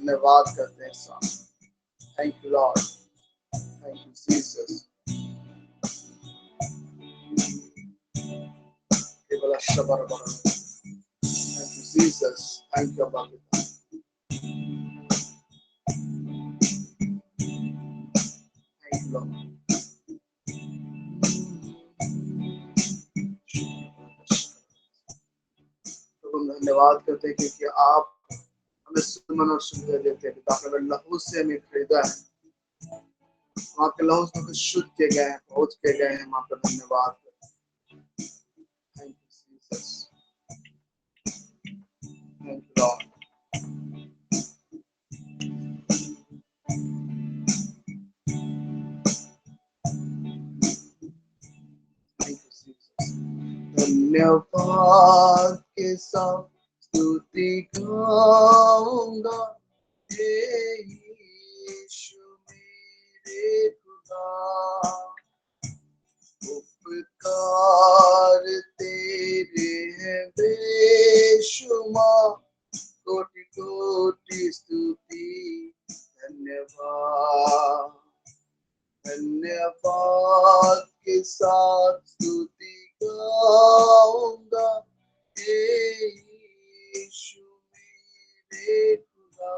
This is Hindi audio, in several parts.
धन्यवाद करते हैं स्वामी। Thank you Lord, thank you Jesus. केवल शबर बड़ा, thank you Jesus, thank you बाबा, थैंक यू लॉर्ड। तो हम धन्यवाद करते हैं क्योंकि आप हमें सुमन और सुविधा देते हैं। आपने लहू से हमें खरीदा है, हम आपके लहू से हमें शुद्ध किए गए हैं, बहुत किए गए हैं। हम आपका धन्यवाद करते हैं। Thank you Jesus, thank you Lord, thank you Jesus. धन्यवाद के साथ स्तुति गाऊंगा, हे यीशु मेरे खुदा। उपकार तेरे हैं बेशुमार, कोटि कोटि स्तुति धन्यवाद। धन्यवाद के साथ स्तुति गाऊंगा, हे यीशु मेरे खुदा।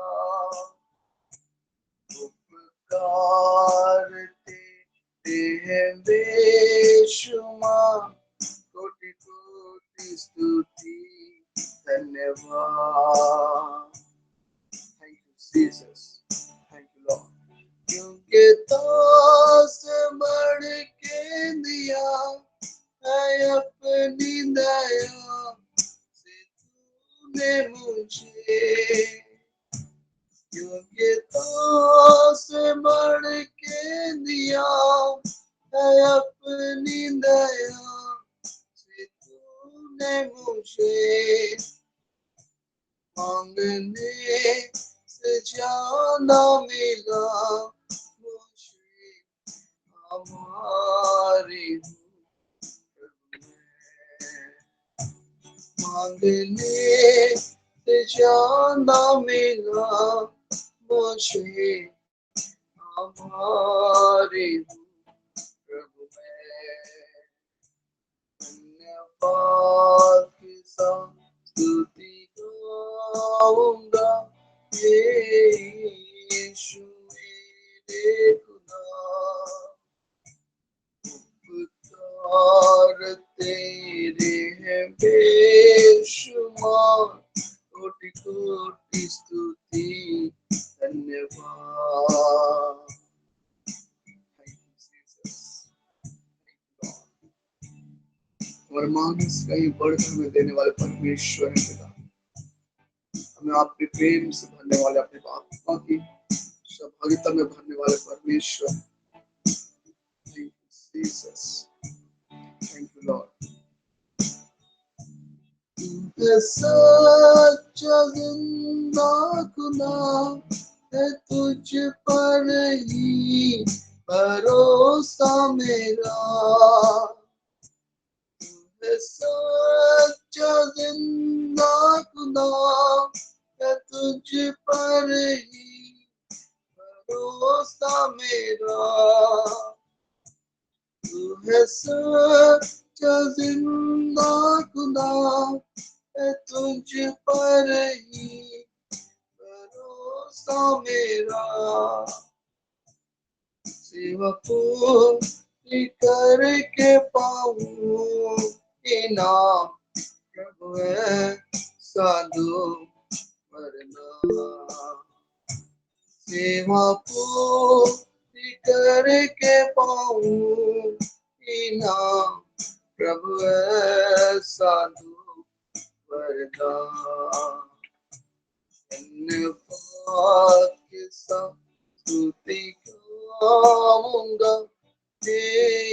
उपकार तेरे हैं बेशुमार, कोटि कोटि स्तुति धन्यवाद। Thank you Jesus, thank you Lord. क्योंकि दास बढ़ के दिया है अपनी दया से तूने मुझे। क्योंकि दास बढ़ के दिया है अपनी दया से तूने मुझे। मांगने से ज्यादा मिला मुझे, हमारी मांगने से ज्यादा मिला मुझे, हमारी प्रभु में। धन्यवाद के साथ स्तुति गाऊंगा, हे यीशु मेरे खुदा। उपकार तेरे हैं बेशुमार, कोटि कोटि स्तुति धन्यवाद। वरमान कहीं बढ़कर हमें देने वाले परमेश्वर है पिता। हमें आपके प्रेम से भरने वाले, अपने आत्मा की सहभागिता में भरने वाले परमेश्वर। Thank you Jesus, thank you Lord. सच्चा जिंदा खुदा है, तुझ पर ही भरोसा मेरा। सच्चा जिंदा खुदा है, तुझ पर ही भरोसा मेरा। तू है सच्चा जिंदा खुदा है, तुझ पर ही भरोसा मेरा। सेवा पूरी करके पाऊं इनाम, प्रभु है साधु वरना। सेवा पूरी करके पाऊं इनाम, प्रभु है साधु वरदान। धन्यवाद के साथ स्तुति गाऊंगा, हे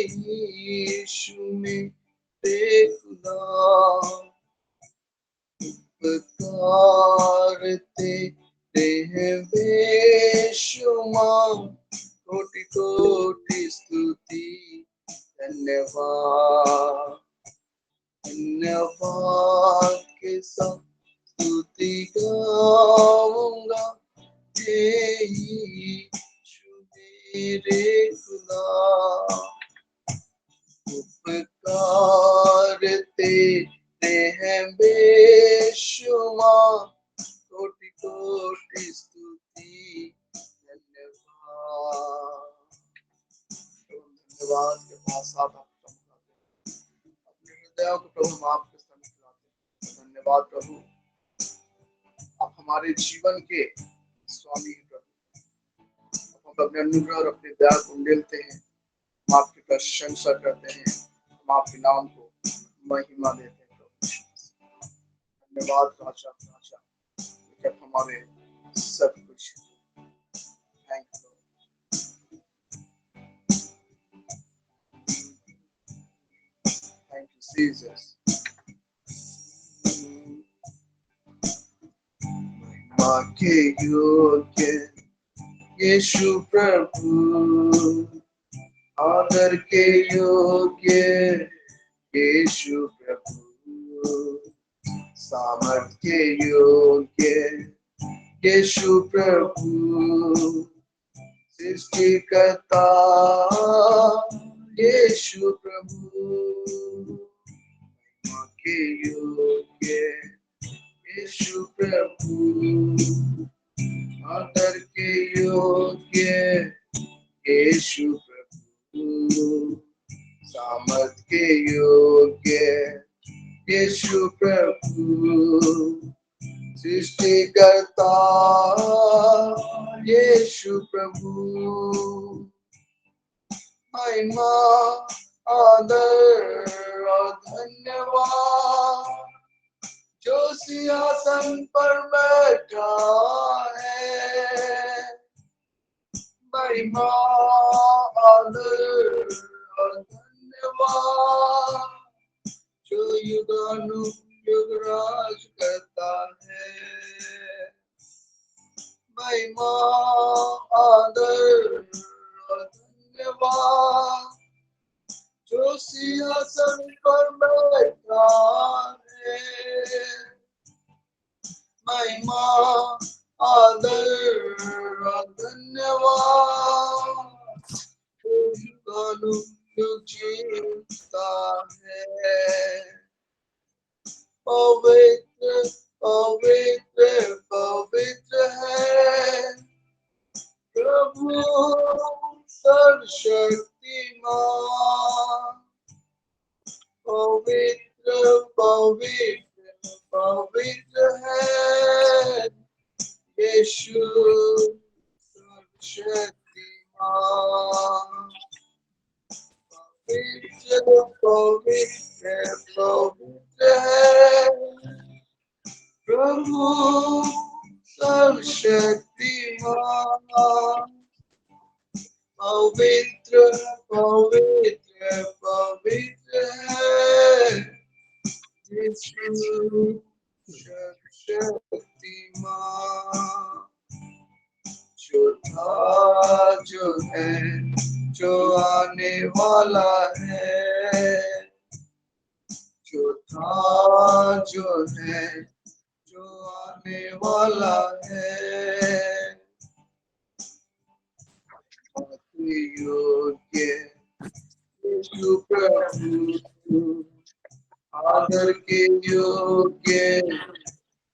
यीशु मेरे खुदा। उपकार तेरे हैं बेशुमार, कोटि कोटि स्तुति धन्यवाद। धन्यवाद के साथ स्तुति गाऊंगा, साथ आपका मुखाते हैं। अपने हृदय को प्रभु हम आपके सामने खिलाते हैं। धन्यवाद प्रभु, आप हमारे जीवन के स्वामी हैं प्रभु। हम अपने अनुग्रह और अपने दया को मिलते हैं, हम आपकी प्रशंसा करते हैं, हम आपके नाम को महिमा देते हैं प्रभु। धन्यवाद राजा राजा, जब हमारे सब कुछ। Thank you, thank you Jesus. महिमा के योग्य यीशु प्रभु, आदर के योग्य यीशु प्रभु, सामर्थ के योग्य यीशु प्रभु, सृष्टिकर्ता यीशु प्रभु, महिमा के योग्य यीशु प्रभु, आदर के योग्य यीशु प्रभु, सामर्थ के योग्य यीशु प्रभु, सृष्टिकर्ता यीशु प्रभु, महिमा आदर और धन्यवाद जो सिंहासन पर बैठा है। महिमा आदर और धन्यवाद जो युगानुयुग राज करता है। महिमा आदर और धन्यवाद जो सिंहासन पर बैठा है। महिमा आदर और धन्यवाद जो युगानुयुग जीता है। पवित्र पवित्र पवित्र है प्रभु सर्वशक्तिमान। पवित्र पवित्र पवित्र है यीशु सर्वशक्तिमान। पवित्र पवित्र पवित्र है प्रभु सर्वशक्तिमान। पवित्र पवित्र पवित्र है यीशु सर्वशक्तिमान। जो था जो है जो आने वाला है, जो था जो है जो आने वाला है। योग्य यीशु प्रभु, आदर के योग्य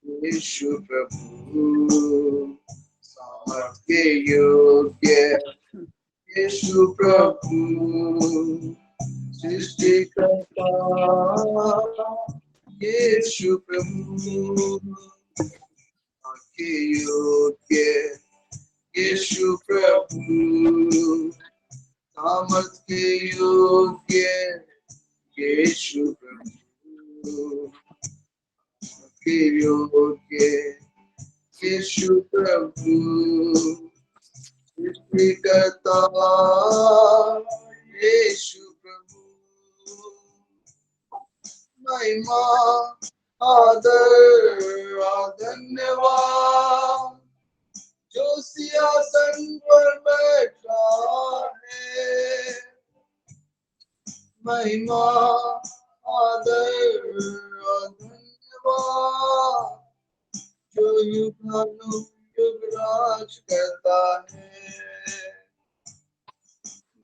यीशु प्रभु, सामर्थ के योग्य यीशु प्रभु, सृष्टिकर्ता यीशु प्रभु, के योग्य यीशु प्रभु, सामर्थ के योग्य यीशु प्रभु, के योग्य यीशु प्रभु, सृष्टिकर्ता यीशु प्रभु, महिमा आदर और धन्यवाद जो सिंहासन पर बैठा है। महिमा आदर और धन्यवाद जो युगानुयुग राज करता है।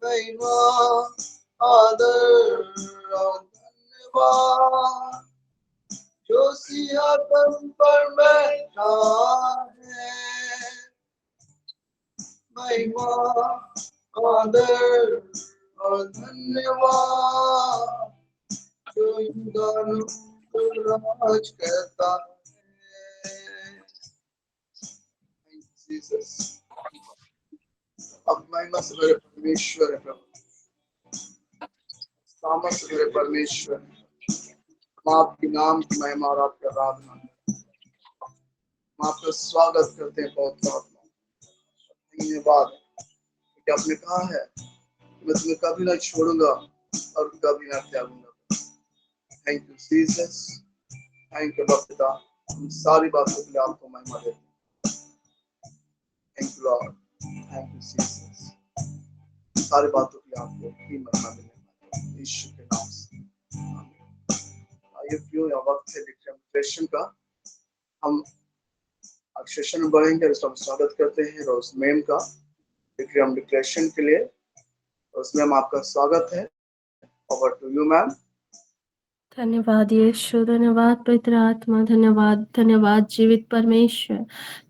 महिमा आदर और धन्यवाद जो सिंहासन पर बैठा है। महिमा आदर और धन्यवाद जो युगानु राज करता है। Thank you, Jesus। अब महिमा से मेरे परमेश्वर है प्रभु, सामर्थ मेरे परमेश्वर है। हम आपके नाम की महिमा और आपकी आराधना करते हैं। हम आपका स्वागत करते हैं बहुत बहुत। धन्यवाद कि आपने कहा है मैं तुम्हें कभी ना छोड़ूंगा और कभी ना त्यागूंगा। Thank you Jesus, thank you Lord पिता। हम सारी बातों के लिए आपको महिमा देते हैं। Thank you Lord, thank you Jesus. सारी बातों के लिए आपको ही महिमा देते हैं यीशु के नाम से। आमीन। आइए क्यों यह वक्त है डिक्लेरेशन का। हम सेशन में बढ़ेंगे और हम स्वागत करते हैं रोज मैम का डिक्लेरेशन के लिए। उसमें हम आपका स्वागत है। Over to you ma'am. धन्यवाद यीशु, धन्यवाद पवित्र आत्मा, धन्यवाद धन्यवाद जीवित परमेश्वर।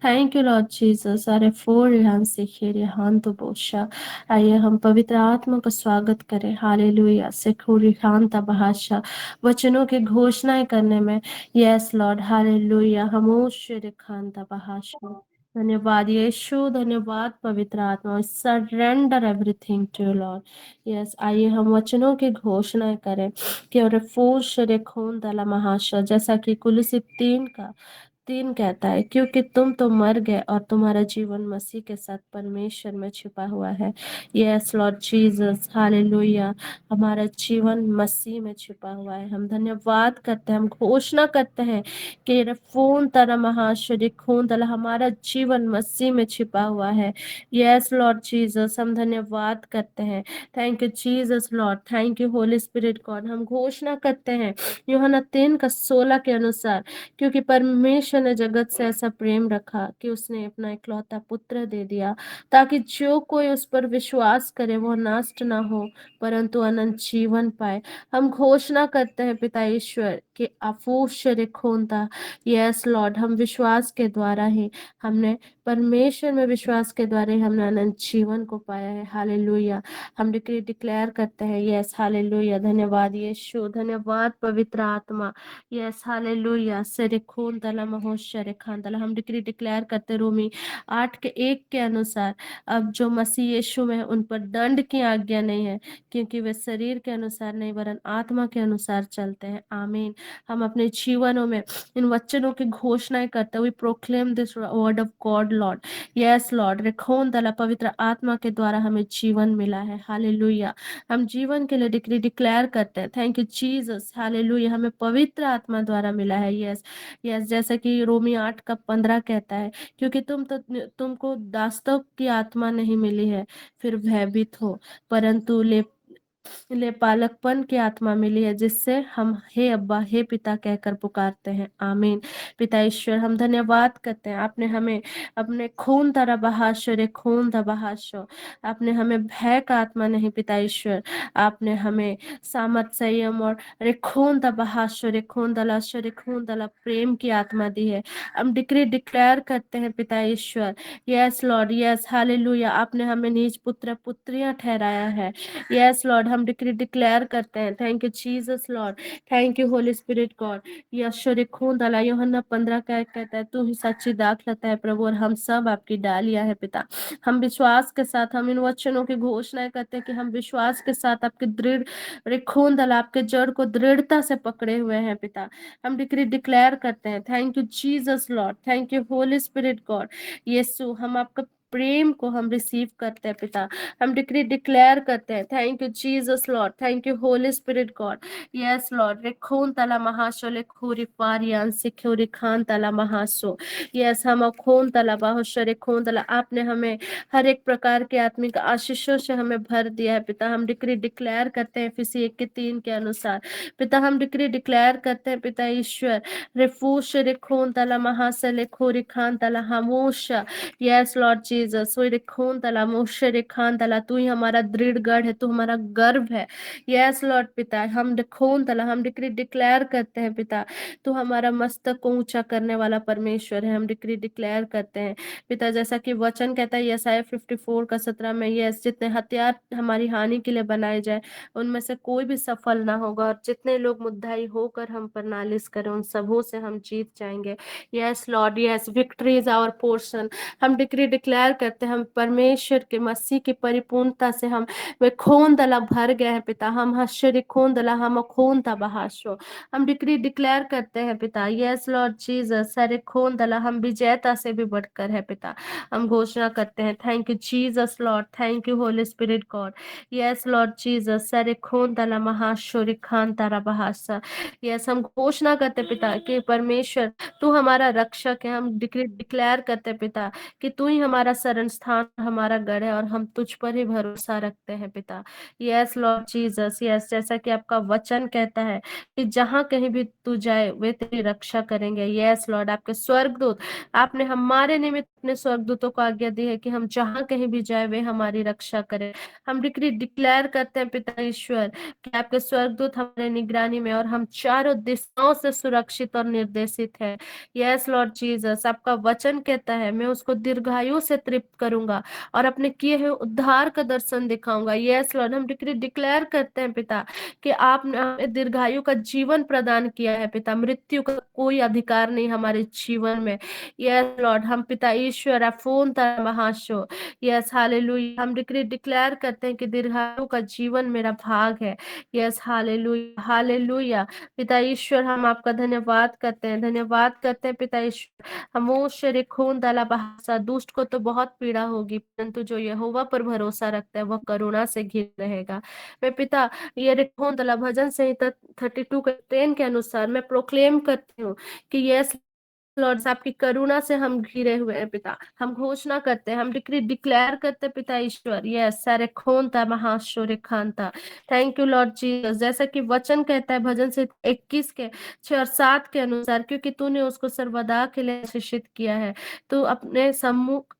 Thank you Lord Jesus. अरे फोर यहाँ से खेरे हान तो बोशा। आइए हम पवित्र आत्मा का स्वागत करें। हालेलुया। सेखुरी खान तबहाशा वचनों की घोषणाएं करने में। Yes Lord, hallelujah. हम ओशर खान तबहाशा। धन्यवाद यीशु, धन्यवाद पवित्र आत्मा। Surrender everything to Lord. Yes, आइए हम वचनों की घोषणा करें कि और फूल शरे खून दला महाशा, जैसा कि कुलुसी 3 कहता है, क्योंकि तुम तो मर गए और तुम्हारा जीवन मसीह के साथ परमेश्वर में छिपा हुआ है। Yes Lord Jesus, hallelujah. हमारा जीवन मसीह में छिपा हुआ है। हम धन्यवाद करते हैं, हम घोषणा करते हैं कि रफून तरह महाशरी खून दला हमारा जीवन मसीह में छिपा हुआ है। यस लॉर्ड जीसस, हम धन्यवाद करते हैं। Thank you Jesus Lord, thank you Holy Spirit God. हम घोषणा करते हैं यूहन्ना 3:16 के अनुसार, क्योंकि परमेश्वर ने जगत से ऐसा प्रेम रखा कि उसने अपना इकलौता पुत्र दे दिया, ताकि जो कोई उस पर विश्वास करे वो नष्ट ना हो परंतु अनंत जीवन पाए। हम घोषणा करते हैं पिता ईश्वर कि अफूशर खोनता। यस लॉर्ड, हम विश्वास के द्वारा ही हमने परमेश्वर में विश्वास के द्वारा ही हमने अनंत जीवन को पाया है। हालेलुया। हम डिक्लेयर करते हैं। Yes hallelujah. धन्यवाद यीशु, धन्यवाद पवित्र आत्मा। Yes hallelujah. सरे खून तला महोशरे खान तला। हम डिक्लेयर करते रोमी 8:1 के अनुसार, अब जो मसीह यीशु में है, उन पर दंड की आज्ञा नहीं है, क्योंकि वे शरीर के अनुसार नहीं वरन आत्मा के अनुसार चलते हैं। आमीन। हम अपने जीवनों में इन वचनों की घोषणाएं करते हुए proclaim this word of God Lord. Yes Lord, रेखोन दला पवित्र आत्मा के द्वारा हमें जीवन मिला है। हालेलुया। हम जीवन के लिए डिक्लेयर करते हैं। Thank you Jesus. हालेलुया। हमें पवित्र आत्मा द्वारा मिला है। यस यस, जैसा कि रोमी 8:15 कहता है, क्योंकि तुमको दासत्व की आत्मा नहीं मिली है फिर भयभीत हो, परंतु ले पालकपन की आत्मा मिली है, जिससे हम हे अब्बा हे पिता कहकर पुकारते हैं। आमीन। पिता ईश्वर, हम धन्यवाद करते हैं, आपने हमें अपने खून तरह बहाशो रे खून दा बहाशो, आपने हमें भय का आत्मा नहीं पिता ईश्वर, आपने हमें सामर्थ संयम और रे खून दा बहाशो रे खून दलाशो रे खून दला प्रेम की आत्मा दी है। हम डिक्लेयर करते हैं पिता ईश्वर। Yes Lord, yes hallelujah. आपने हमें निज पुत्र पुत्रियां ठहराया है। यस लॉर्ड, हम डिक्लेयर करते हैं। Thank you Jesus Lord, thank you Holy Spirit God. यशोरे खून दला यूहन्ना 15 का कहता है, तू ही सच्ची दाखलता है प्रभु, और हम सब आपकी डालियां है पिता। हम विश्वास के साथ हम इन वचनों की घोषणाएं करते हैं कि हम विश्वास के साथ आपके दृढ़ खून दला आपके जड़ को दृढ़ता से पकड़े हुए हैं पिता। हम डिक्लेयर करते हैं। Thank you Jesus Lord, thank you Holy Spirit God. Yeshu, हम आपका प्रेम को हम रिसीव करते हैं पिता। हम डिक्लेयर करते हैं। Thank you Jesus Lord, thank you Holy Spirit God. Yes Lord, रेखून तला महासो ले खूरी पारियान से खूरी खान तला महासो। यस, हम खून तला बाहुशो रे खून तला, आपने हमें हर एक प्रकार के आत्मिक आशीषों से हमें भर दिया है पिता। हम डिक्लेयर करते हैं फिसी 1:3 के अनुसार पिता। हम डिक्लेयर करते हैं पिता ईश्वर, रेफूश रे खून तला महासले खूरी खान तला हमोश। Yes Lord Jesus. रिखोन तला मोशे रिखान तला, तू ही हमारा दृढ़ गढ़ है, तू हमारा गर्व है। यस लॉर्ड पिता, हम रिखोन तला, हम डिक्लेयर करते हैं पिता, तू हमारा मस्तक को ऊंचा करने वाला परमेश्वर है। हम डिक्लेयर करते हैं पिता, जैसा कि वचन कहता है यसाया 54 का 17 में, यस जितने हथियार हमारी हानि के लिए बनाए जाए उनमें से कोई भी सफल ना होगा, और जितने लोग मुद्दाई होकर हम पर नालिश करें उन सबों से हम जीत जाएंगे। Yes Lord, yes victory is our portion. हम डिक्लेयर करते हैं हम परमेश्वर के मसीह की परिपूर्णता से हम वे खून दला भर गए हैं पिता। हम हश्चर्य खून दला, हम खून ता बहाशो। हम डिक्लेयर करते हैं पिता, यस लॉर्ड जीसस, सारे खून दला हम विजेता से भी बढ़कर है पिता। हम घोषणा करते हैं, thank you Jesus Lord, thank you Holy Spirit God. Yes Lord Jesus, सारे खून दला महाशोरी खान तारा बहासा। यस हम घोषणा करते पिता कि परमेश्वर तू हमारा रक्षक है। हम डिक्लेयर करते पिता कि तू ही हमारा शरण स्थान, हमारा गढ़ है, और हम तुझ पर ही भरोसा रखते हैं पिता। यस लॉर्ड जीसस, यस जैसा कि आपका वचन कहता है कि जहां कहीं भी तू जाए वे तेरी रक्षा करेंगे। यस लॉर्ड, आपके स्वर्गदूत, आपने हमारे निमित्त अपने स्वर्गदूतों को आज्ञा दी है कि हम जहां कहीं भी जाए वे हमारी रक्षा करें। हम डिक्लेयर करते हैं पिता ईश्वर कि आपके स्वर्गदूत हमारे निगरानी में, और हम चारों दिशाओं से सुरक्षित और निर्देशित है। यस लॉर्ड जीसस, आपका वचन कहता है मैं उसको दीर्घायु से तृप्त करूंगा और अपने किए हुए उद्धार का दर्शन दिखाऊंगा। यस लॉर्ड, हम डिक्लेयर करते हैं पिता कि आपने हमें दीर्घायु का जीवन प्रदान किया है पिता। मृत्यु का कोई अधिकार नहीं हमारे जीवन में। यस लॉर्ड, हम पिता ईश्वर अफोन महाशो, यस हालेलुया, हम डिक्लेयर करते हैं कि दीर्घायु का जीवन मेरा भाग है। Yes hallelujah, hallelujah. पिता ईश्वर, हम आपका धन्यवाद करते हैं, धन्यवाद करते हैं पिता ईश्वर। हमोशरे खून दला बहासा, दुष्ट को तो बहुत पीड़ा होगी, परंतु जो यहोवा पर भरोसा रखता है वह करुणा से घिर रहेगा। मैं पिता ये रिखोन दला भजन संहिता 32 के 10 के अनुसार मैं प्रोक्लेम करती हूँ कि यस लॉर्ड, आपकी करुणा से हम घिरे हुए हैं पिता। हम घोषणा करते हैं, हम डिक्लेयर करते हैं पिता ईश्वर, यस सारे खोनता महाशोरे खानता। थैंक यू लॉर्ड जीसस, जैसा कि वचन कहता है भजन से 21 के 6 और 7 के अनुसार, क्योंकि तूने उसको सर्वदा के लिए आशीषित किया है, तू अपने सम्मुख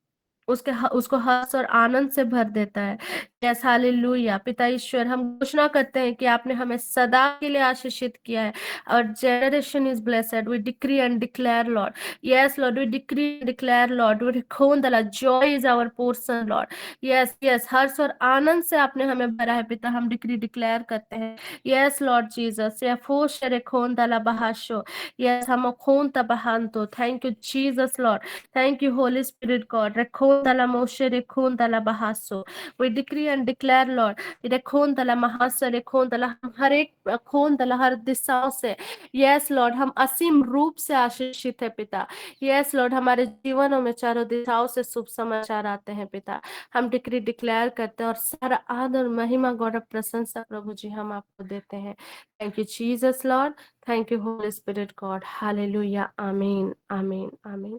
उसको हर्ष और आनंद से भर देता है। Yes hallelujah. पिता ईश्वर, हम घोषणा करते हैं कि आपने हमें सदा के लिए आशीषित किया है, और generation is blessed, we decree and declare Lord. Yes Lord, we decree and declare Lord, we खोन दला joy is our portion Lord. Yes yes, हर्ष और आनंद से आपने हमें भरा है पिता। हम डिक्री डिक्लेयर करते हैं, यस लॉर्ड जीसस, या फोश रे खोन दला बहाशो, यस हम खोन तबहांतो। Thank you Jesus Lord, thank you, Holy Spirit God. Rekhondala Moshe, Rekhondala Bahaso. We decree and declare, Lord, Rekhondala Mahasa, Rekhondala, हम हर एक खोंदला हर दिशाओं से, यस लॉर्ड, हम असीम रूप से आशीषित है पिता। यस लॉर्ड, हमारे जीवनों में चारों दिशाओं से शुभ समाचार आते हैं पिता। हम डिक्री डिक्लेयर करते हैं, और सारा आदर महिमा गौरव प्रशंसा प्रभु जी हम आपको देते हैं। Thank you Jesus Lord, thank you Holy Spirit God, hallelujah, आमीन आमीन आमीन।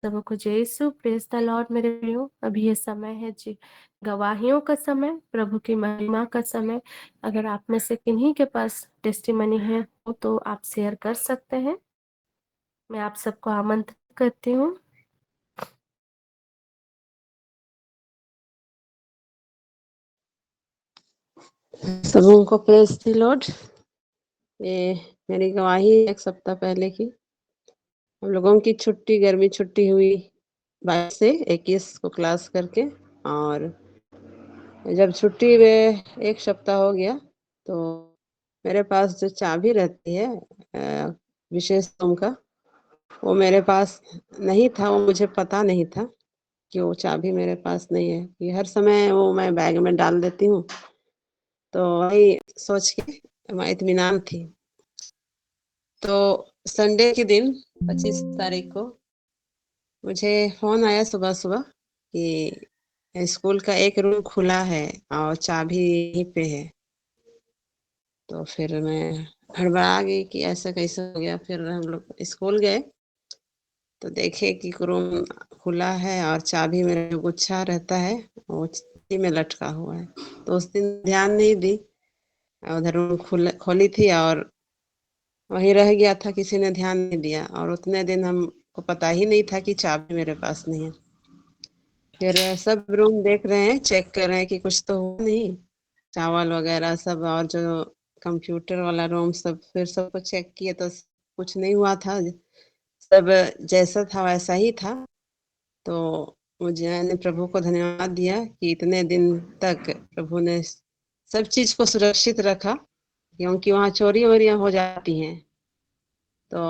सबों को जय यीशु, प्रेज द लॉर्ड मेरे प्रियो। अभी ये समय है जी गवाहियों का समय, प्रभु की महिमा का समय। अगर आप में से किन्हीं के पास टेस्टिमनी है तो आप शेयर कर सकते हैं। मैं आप सबको आमंत्रित करती हूँ। सबों को प्रेज द लॉर्ड। ये मेरी गवाही है 1 सप्ताह पहले की। हम लोगों की छुट्टी, गर्मी छुट्टी हुई 22 से 21 को क्लास करके, और जब छुट्टी में 1 सप्ताह हो गया तो मेरे पास जो चाबी रहती है विशेष रूम का, वो मेरे पास नहीं था। वो मुझे पता नहीं था कि वो चाबी मेरे पास नहीं है। ये हर समय वो मैं बैग में डाल देती हूँ, तो वही सोच के मैं इत्मीनान थी। तो संडे के दिन 25 तारीख को मुझे फोन आया सुबह कि स्कूल का एक रूम खुला है और चाबी यहीं पे है। तो फिर मैं हड़बड़ा गई कि ऐसा कैसे हो गया। फिर हम लोग स्कूल गए तो देखे कि रूम खुला है और चाबी मेरा जो गुच्छा रहता है वो चाबी में लटका हुआ है। तो उस दिन ध्यान नहीं दी, उधर रूम खोली थी और वहीं रह गया था, किसी ने ध्यान नहीं दिया। और उतने दिन हमको पता ही नहीं था कि चाबी मेरे पास नहीं है। फिर सब रूम देख रहे हैं, चेक कर रहे हैं कि कुछ तो हुआ नहीं, चावल वगैरह सब, और जो कंप्यूटर वाला रूम सब, फिर सबको चेक किए तो कुछ नहीं हुआ था, सब जैसा था वैसा ही था। तो मुझे, मैंने प्रभु को धन्यवाद दिया कि इतने दिन तक प्रभु ने सब चीज को सुरक्षित रखा, क्योंकि वहाँ चोरी वोरियां हो जाती हैं। तो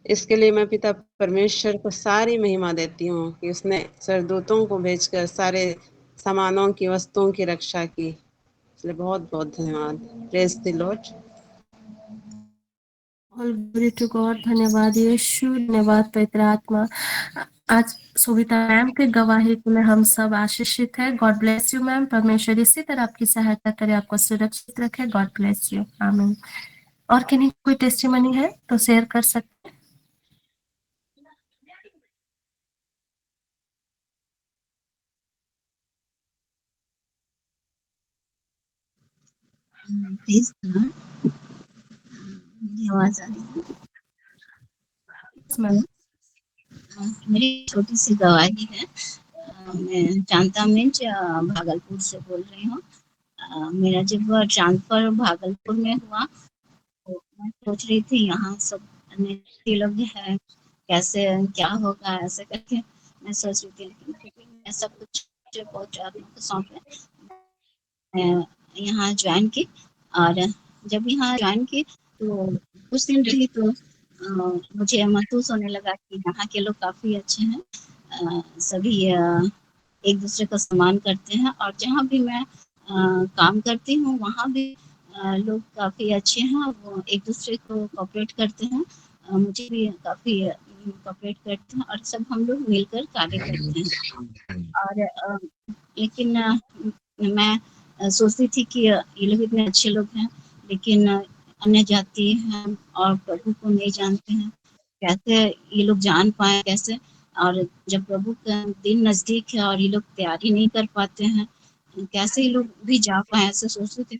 इसके लिए मैं पिता परमेश्वर को सारी महिमा देती हूँ कि उसने सरदूतों को भेजकर सारे सामानों की, वस्तुओं की रक्षा की। इसलिए बहुत बहुत धन्यवाद। Praise the Lord. All glory to God। धन्यवाद यीशु, धन्यवाद पवित्र आत्मा। आज सुविता मैम के गवाही में हम सब आशीषित है। God bless you ma'am. परमेश्वर इसी तरह आपकी सहायता करे, आपको सुरक्षित रखे। God bless you. आमीन। और किन्हीं कोई टेस्टिमनी है तो शेयर कर सकते हैं। प्लीज मेरी आवाज आ रही है? मैम मेरी छोटी सी गवाही है। मैं चांता मिंच भागलपुर से बोल रही हूँ। मेरा जब ट्रांसफर भागलपुर में हुआ तो मैं सोच रही थी यहाँ सब अन्य लोग हैं, कैसे क्या होगा ऐसे करके मैं सोच रही थी, लेकिन मैं सब कुछ बहुत आत्मा को सौंपे यहाँ ज्वाइन की। और जब यहाँ ज्वाइन की तो कुछ दिन रही तो मुझे महसूस होने लगा कि यहाँ के लोग काफ़ी अच्छे हैं। सभी एक दूसरे का सम्मान करते हैं, और जहाँ भी मैं काम करती हूँ वहाँ भी लोग काफ़ी अच्छे हैं, वो एक दूसरे को कोऑपरेट करते हैं। मुझे भी काफ़ी कोऑपरेट करते हैं, और सब हम लोग मिलकर कार्य करते हैं। और लेकिन मैं सोचती थी कि ये लोग इतने अच्छे लोग हैं, लेकिन अन्य जाति हैं और प्रभु को नहीं जानते हैं, कैसे ये लोग जान पाए कैसे। और जब प्रभु का दिन नज़दीक है और ये लोग तैयारी नहीं कर पाते हैं, कैसे ये लोग भी जा पाए, ऐसे सोचते थे।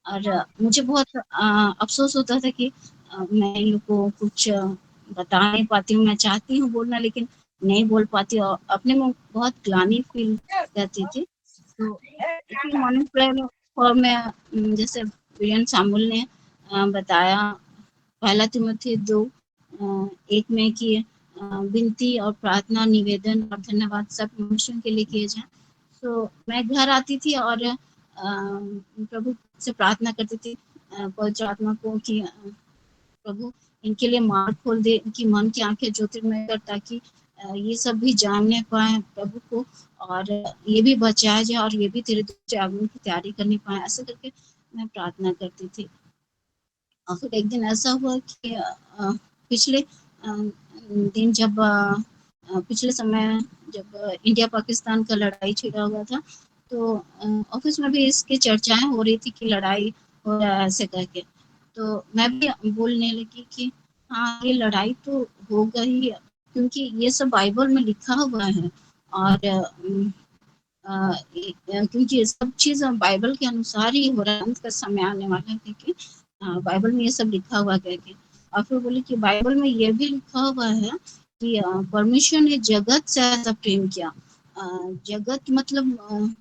और मुझे बहुत अफ़सोस होता था कि मैं इन लोग को कुछ बता नहीं पाती हूँ। मैं चाहती हूँ बोलना, लेकिन नहीं बोल पाती, और अपने में बहुत ग्लानि फ़ील करती थी। तो इसी मॉर्निंग प्रेयर और मैं जैसे प्रियन सामुल ने बताया, पहला तिमोथी 2 1 में कि विनती और प्रार्थना, निवेदन और धन्यवाद सब मनुष्यों के लिए किए जाएँ। तो मैं घर आती थी और प्रभु से प्रार्थना करती थी पवित्र आत्मा को कि प्रभु इनके लिए मार्ग खोल दे, इनकी मन की आंखें ज्योतिर्मय कर, ताकि ये सब भी जानने पाए प्रभु को, और ये भी बचाया जाए, और ये भी तेरे दूसरे आगमन की तैयारी करने पाए। ऐसे करके मैं प्रार्थना करती थी। और फिर एक दिन ऐसा हुआ कि पिछले दिन जब पिछले समय जब इंडिया पाकिस्तान का लड़ाई छिड़ा हुआ था, तो ऑफिस में भी इसकी चर्चाएं हो रही थी कि लड़ाई हो रहा है ऐसे करके। तो मैं भी बोलने लगी कि हाँ, ये लड़ाई तो होगा ही, क्योंकि ये सब बाइबल में लिखा हुआ है। और क्योंकि ये सब चीज़ बाइबल के अनुसार ही हो रहा है, अंत का समय आने वाला है, क्योंकि बाइबल में ये सब लिखा हुआ है करके। और फिर बोली कि बाइबल में ये भी लिखा हुआ है कि परमेश्वर ने जगत से ऐसा प्रेम किया। जगत मतलब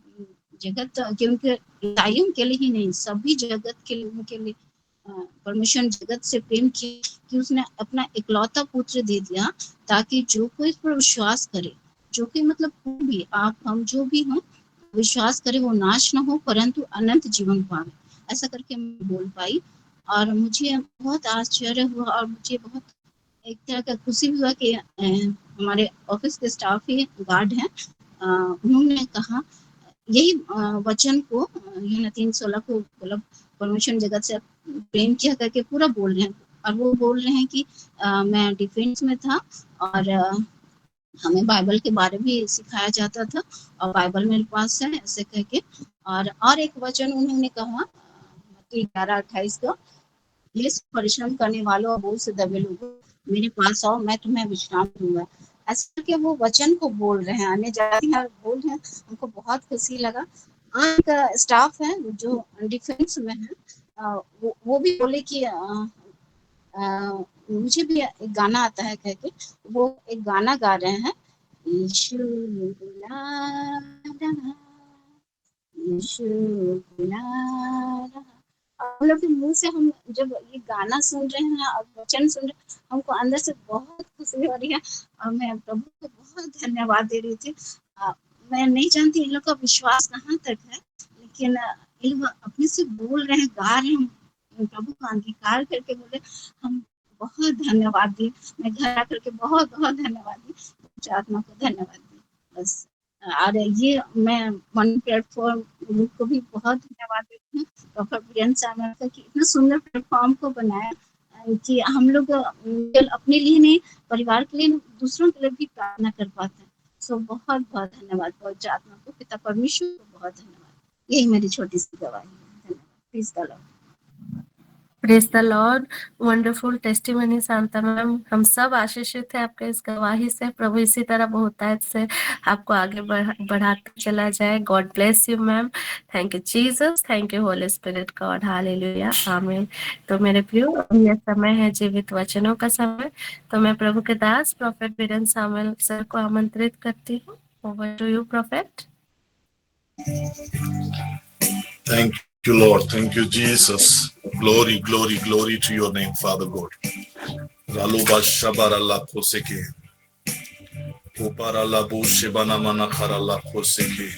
जगत, क्योंकि ईसाइयों के लिए ही नहीं, सभी जगत के लोगों के लिए परमेश्वर ने जगत से प्रेम किया कि उसने अपना इकलौता पुत्र दे दिया, ताकि जो कोई इस पर विश्वास करे, जो कि मतलब कोई भी, आप हम जो भी हों, विश्वास करे, वो नाश ना हो परंतु अनंत जीवन पावे। ऐसा करके मैं बोल पाई, और मुझे बहुत आश्चर्य हुआ, और मुझे बहुत एक तरह का खुशी भी हुआ कि हमारे ऑफिस के स्टाफ ही गार्ड हैं, उन्होंने कहा यही वचन को यूहन्ना 3:16 को मतलब परमेश्वर जगत से प्रेम किया करके पूरा बोल रहे हैं। और वो बोल रहे हैं कि मैं डिफेंस में था, और हमें बाइबल के बारे में भी सिखाया जाता था, और बाइबल मेरे पास है ऐसे करके। और एक वचन उन्होंने कहा कि 11:28 का, ये परिश्रम करने वालों और बोझ से दबे लोगों, मेरे पास आओ, मैं तुम्हें विश्राम दूंगा। ऐसे करके वो वचन को बोल रहे हैं, अन्य जाति बोल रहे हैं। हमको बहुत खुशी लगा। एक स्टाफ है जो डिफेंस में है, वो भी बोले कि मुझे भी एक गाना आता है करके, वो एक गाना गा रहे हैं, यीशु बुला रहा, यीशु बुला रहा। हम लोग के मुंह से हम जब ये गाना सुन रहे हैं और वचन सुन रहे हैं, हमको अंदर से बहुत खुशी हो रही है और मैं प्रभु को बहुत धन्यवाद दे रही थी। मैं नहीं जानती इन लोग का विश्वास कहाँ तक है, लेकिन ये लोग अपने से बोल रहे हैं, गा रहे हैं, प्रभु का अंगीकार करके बोले। हम बहुत धन्यवाद दी, मैं घर आकर के बहुत बहुत धन्यवाद दी, आत्मा को धन्यवाद दी बस। और ये मैं वन प्लेटफॉर्म ग्रुप को भी बहुत धन्यवाद देती हूँ, डॉक्टर प्रियंक सामल का, कि इतना सुंदर प्लेटफॉर्म को बनाया कि हम लोग अपने लिए नहीं, परिवार के लिए, दूसरों के लिए भी प्रार्थना कर पाते हैं। सो बहुत बहुत धन्यवाद पवित्र आत्मा को, पिता परमेश्वर को बहुत धन्यवाद। यही मेरी छोटी सी गवाही है। धन्यवाद। Please the Lord. Praise the Lord. Wonderful testimony Shanta ma'am, हम सब आशीषित है आपके इस गवाही से। प्रभु इसी तरह बहुतायत से आपको आगे बढ़ाते चला जाए। God bless you ma'am. Thank you Jesus, thank you Holy Spirit God. Hallelujah, आमीन। तो मेरे प्रियो, यह समय है जीवित वचनों का समय। तो मैं प्रभु के दास प्रोफेट वीरेंद्र सामुएल सर को आमंत्रित करती हूँ। Over to you prophet. Thank you, Lord. Thank you, Jesus. Glory, glory, glory to your name, Father God. Raluba shabara la koseke. Upara la bu shibana mana khara la koseke.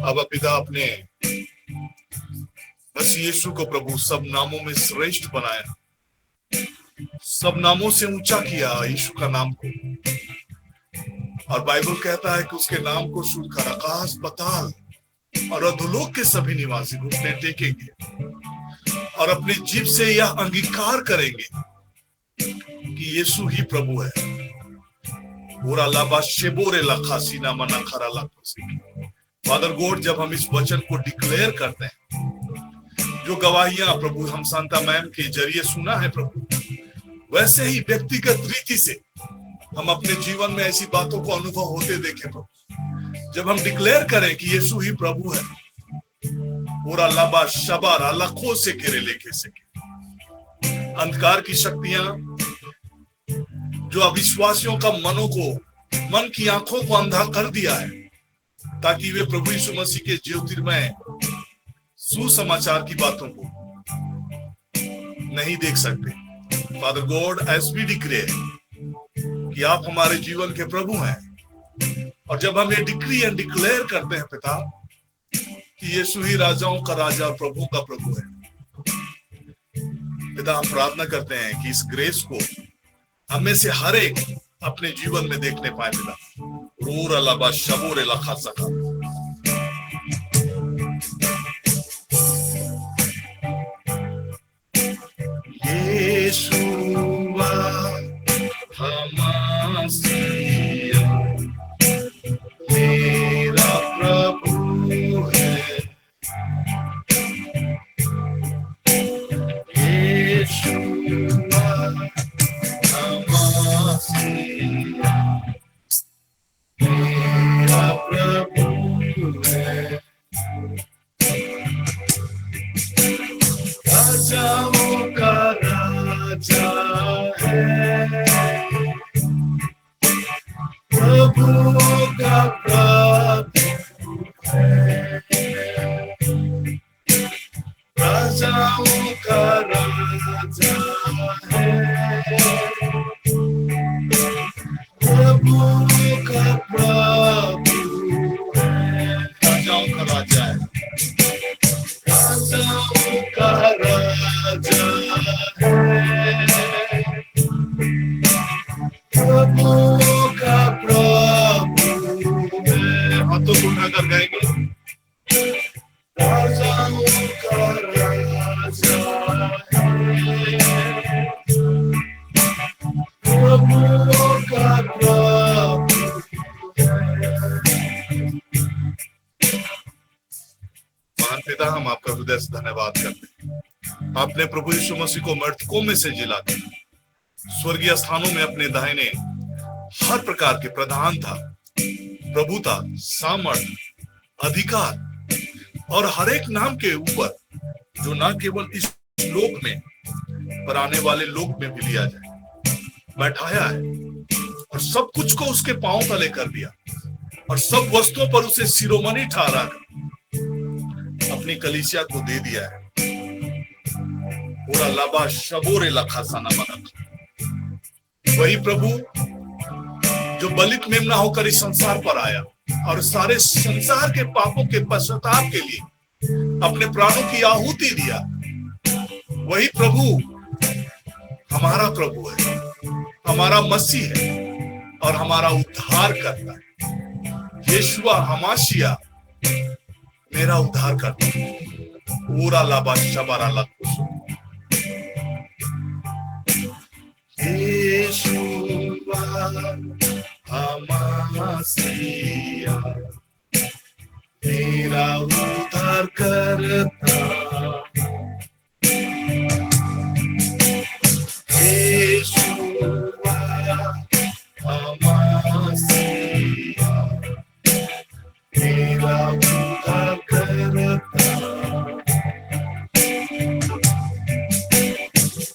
अब पिता अपने बस यीशु को प्रभु सब नामों में श्रेष्ठ बनाया, सब नामों से ऊंचा किया यीशु का नाम को। और बाइबल कहता है कि उसके नाम को सुनकर आकाश, पाताल और अधोलोक के सभी निवासी घुटने टेकेंगे और अपनी जीभ से यह अंगीकार करेंगे कि यीशु ही प्रभु है। फादर गॉड, जब हम इस वचन को डिक्लेयर करते हैं, जो गवाहियां प्रभु हम शांता मैम के जरिए सुना है प्रभु, वैसे ही व्यक्तिगत रीति से हम अपने जीवन में ऐसी बातों को अनुभव होते देखें प्रभु। जब हम डिक्लेयर करें कि यीशु ही प्रभु है, पूरा लाबा शबारा लखों से घेरे लेके से अंधकार की शक्तियां जो अविश्वासियों का मन की आंखों को अंधा कर दिया है, ताकि वे प्रभु यीशु मसीह के ज्योतिर्मय सुसमाचार की बातों को नहीं देख सकते। Father God, as we declare कि आप हमारे जीवन के प्रभु हैं, और जब हम ये डिक्री एंड डिक्लेयर करते हैं पिता कि यीशु ही राजाओं का राजा, प्रभु का प्रभु है, पिता हम प्रार्थना करते हैं कि इस ग्रेस को हमें से हर एक अपने जीवन में देखने पाए पिता। रूर अलाबा शबूर लखा सका का राजा है, राजाओं का राजा है, प्रभुओं का प्रभु है। हाथों को उठाकर गाएंगे, राजाओं का राजा है, प्रभुओं का प्रभु है। महान पिता, हम आपका हृदय से धन्यवाद करते हैं। आपने प्रभु यीशु मसीह को मृतकों में से जिला दिया, स्वर्गीय स्थानों में अपने दाहिने हर प्रकार के प्रधानता, प्रभुता, सामर्थ, अधिकार और हर एक नाम के ऊपर, जो ना केवल इस लोक में पर आने वाले लोक में भी लिया जाए, बैठाया है और सब कुछ को उसके पांव तले कर दिया और सब वस्तुओं पर उसे शिरोमणि ठहरा कर अपनी कलीसिया को दे दिया है। पूरा लाबा शबोरे लखासाना बना, वही प्रभु जो बलित मेमना होकर इस संसार पर आया और सारे संसार के पापों के पश्चाताप के लिए अपने प्राणों की आहुति दिया, वही प्रभु हमारा प्रभु है, हमारा मसीह है और हमारा उद्धार करता है। यीशुआ हमाशिया मेरा उद्धार करता है। पूरा लाबा शबारा लखुसु, यीशुआ हमाशिया मेरा उद्धार करता, यीशुआ हमाशिया मेरा उद्धार करता,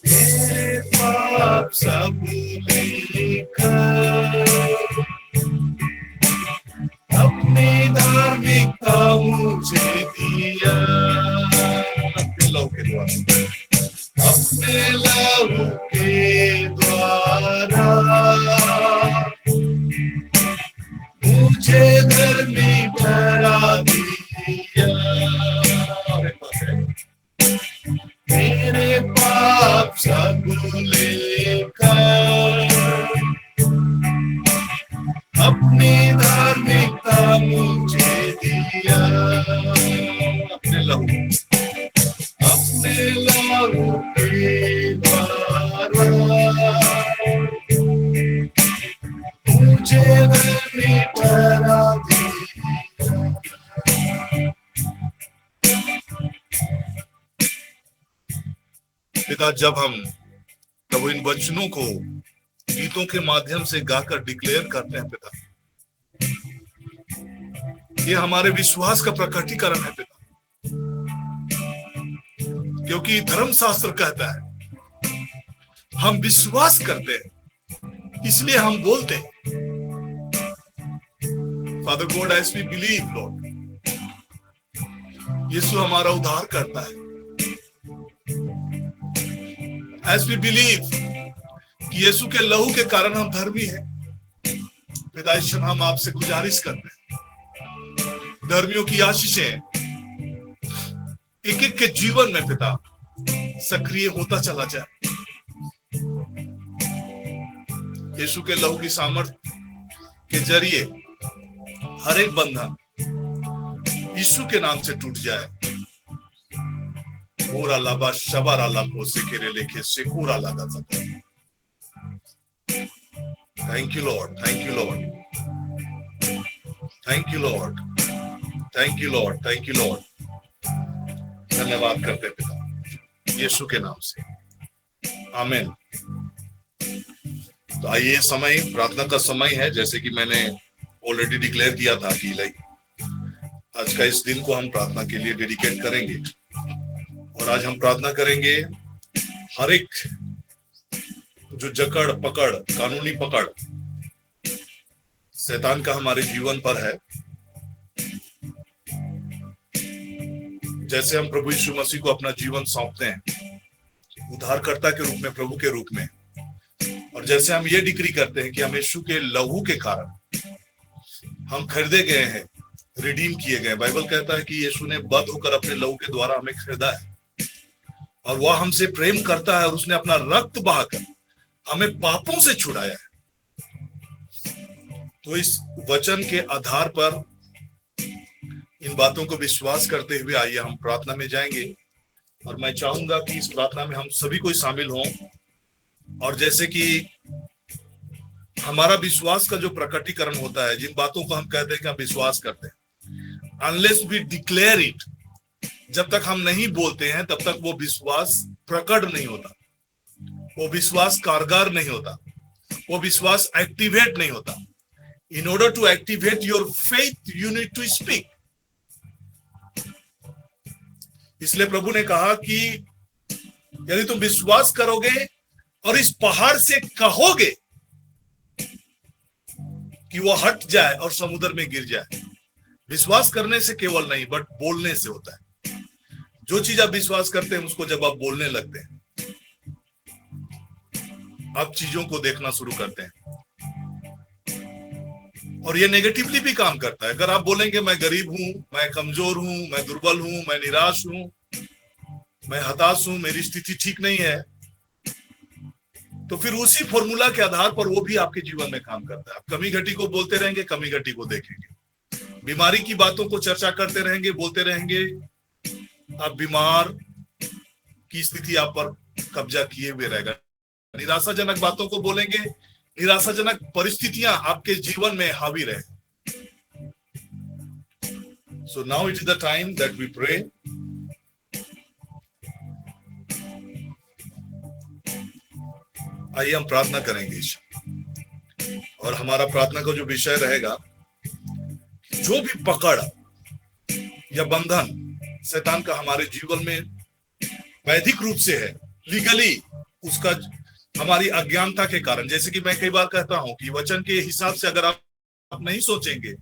मेरे पाप सब लेकर अपनी धार्मिकता मुझे दिया, अपने लहू के द्वारा, अपने लहू के द्वारा मुझे धर्मी ठहरा दिया। मेरे पाप सब लेकर अपनी धार्मिकता मुझे दिया, अपने लहू के द्वारा मुझे धर्मी ठहरा दिया। पिता, जब हम प्रभु इन वचनों को गीतों के माध्यम से गाकर डिक्लेयर करते हैं पिता, ये हमारे विश्वास का प्रकटीकरण है पिता, क्योंकि धर्मशास्त्र कहता है हम विश्वास करते हैं इसलिए हम बोलते हैं। Father God, as we believe Lord, Yeshu हमारा उद्धार करता है। एज वी बिलीव कि यीशु के लहू के कारण हम धर्मी हैं, पिता ईश्वर हम आपसे गुजारिश करते हैं, धर्मियों की आशीषें एक एक के जीवन में पिता सक्रिय होता चला जाए। यीशु के लहू की सामर्थ्य के जरिए हर एक बंधन यीशु के नाम से टूट जाए। पूरा लाबा शबारा लाबो सिकेरे लेके सिकुरा लगा सकता। Thank you Lord, thank you Lord, thank you Lord, thank you Lord, thank you Lord. धन्यवाद करते पिता यीशु के नाम से, आमीन। तो आइए, समय प्रार्थना का समय है। जैसे कि मैंने ऑलरेडी डिक्लेयर किया था कि आज का इस दिन को हम प्रार्थना के लिए डेडिकेट करेंगे और आज हम प्रार्थना करेंगे हर एक जो जकड़ पकड़, कानूनी पकड़ शैतान का हमारे जीवन पर है, जैसे हम प्रभु यीशु मसीह को अपना जीवन सौंपते हैं उद्धारकर्ता के रूप में, प्रभु के रूप में, और जैसे हम ये डिक्री करते हैं कि हम यीशु के लहू के कारण हम खरीदे गए हैं रिडीम किए गए। बाइबल कहता है कि यीशु ने बद होकर अपने लहू के द्वारा हमें खरीदा है, और वह हमसे प्रेम करता है और उसने अपना रक्त बहाकर हमें पापों से छुड़ाया है। तो इस वचन के आधार पर इन बातों को विश्वास करते हुए आइए हम प्रार्थना में जाएंगे, और मैं चाहूंगा कि इस प्रार्थना में हम सभी कोई शामिल हों। और जैसे कि हमारा विश्वास का जो प्रकटीकरण होता है, जिन बातों को हम कहते हैं कि हम विश्वास करते हैं, अनलेस वी डिक्लेयर इट, जब तक हम नहीं बोलते हैं तब तक वो विश्वास प्रकट नहीं होता, वो विश्वास कारगर नहीं होता, वो विश्वास एक्टिवेट नहीं होता। In order to activate your faith you need to speak. इसलिए प्रभु ने कहा कि यदि तुम विश्वास करोगे और इस पहाड़ से कहोगे कि वो हट जाए और समुद्र में गिर जाए, विश्वास करने से केवल नहीं बट बोलने से होता है। जो चीज आप विश्वास करते हैं उसको जब आप बोलने लगते हैं, आप चीजों को देखना शुरू करते हैं, और ये नेगेटिवली भी काम करता है। अगर आप बोलेंगे मैं गरीब हूं, मैं कमजोर हूं, मैं दुर्बल हूं, मैं निराश हूं, मैं हताश हूं, मेरी स्थिति ठीक नहीं है, तो फिर उसी फॉर्मूला के आधार पर वो भी आपके जीवन में काम करता है। आप कमी घटी को बोलते रहेंगे, कमी घटी को देखेंगे, बीमारी की बातों को चर्चा करते रहेंगे, बोलते रहेंगे, आप बीमार की स्थिति आप पर कब्जा किए हुए रहेगा। निराशाजनक बातों को बोलेंगे, निराशाजनक परिस्थितियां आपके जीवन में हावी रहे। So now it is the time that we pray. आइए हम प्रार्थना करेंगे, और हमारा प्रार्थना का जो विषय रहेगा, जो भी पकड़ या बंधन शैतान का हमारे जीवन में वैधिक रूप से है, लीगली, उसका हमारी अज्ञानता के कारण, जैसे कि मैं कई बार कहता हूं कि वचन के हिसाब से अगर आप नहीं सोचेंगे,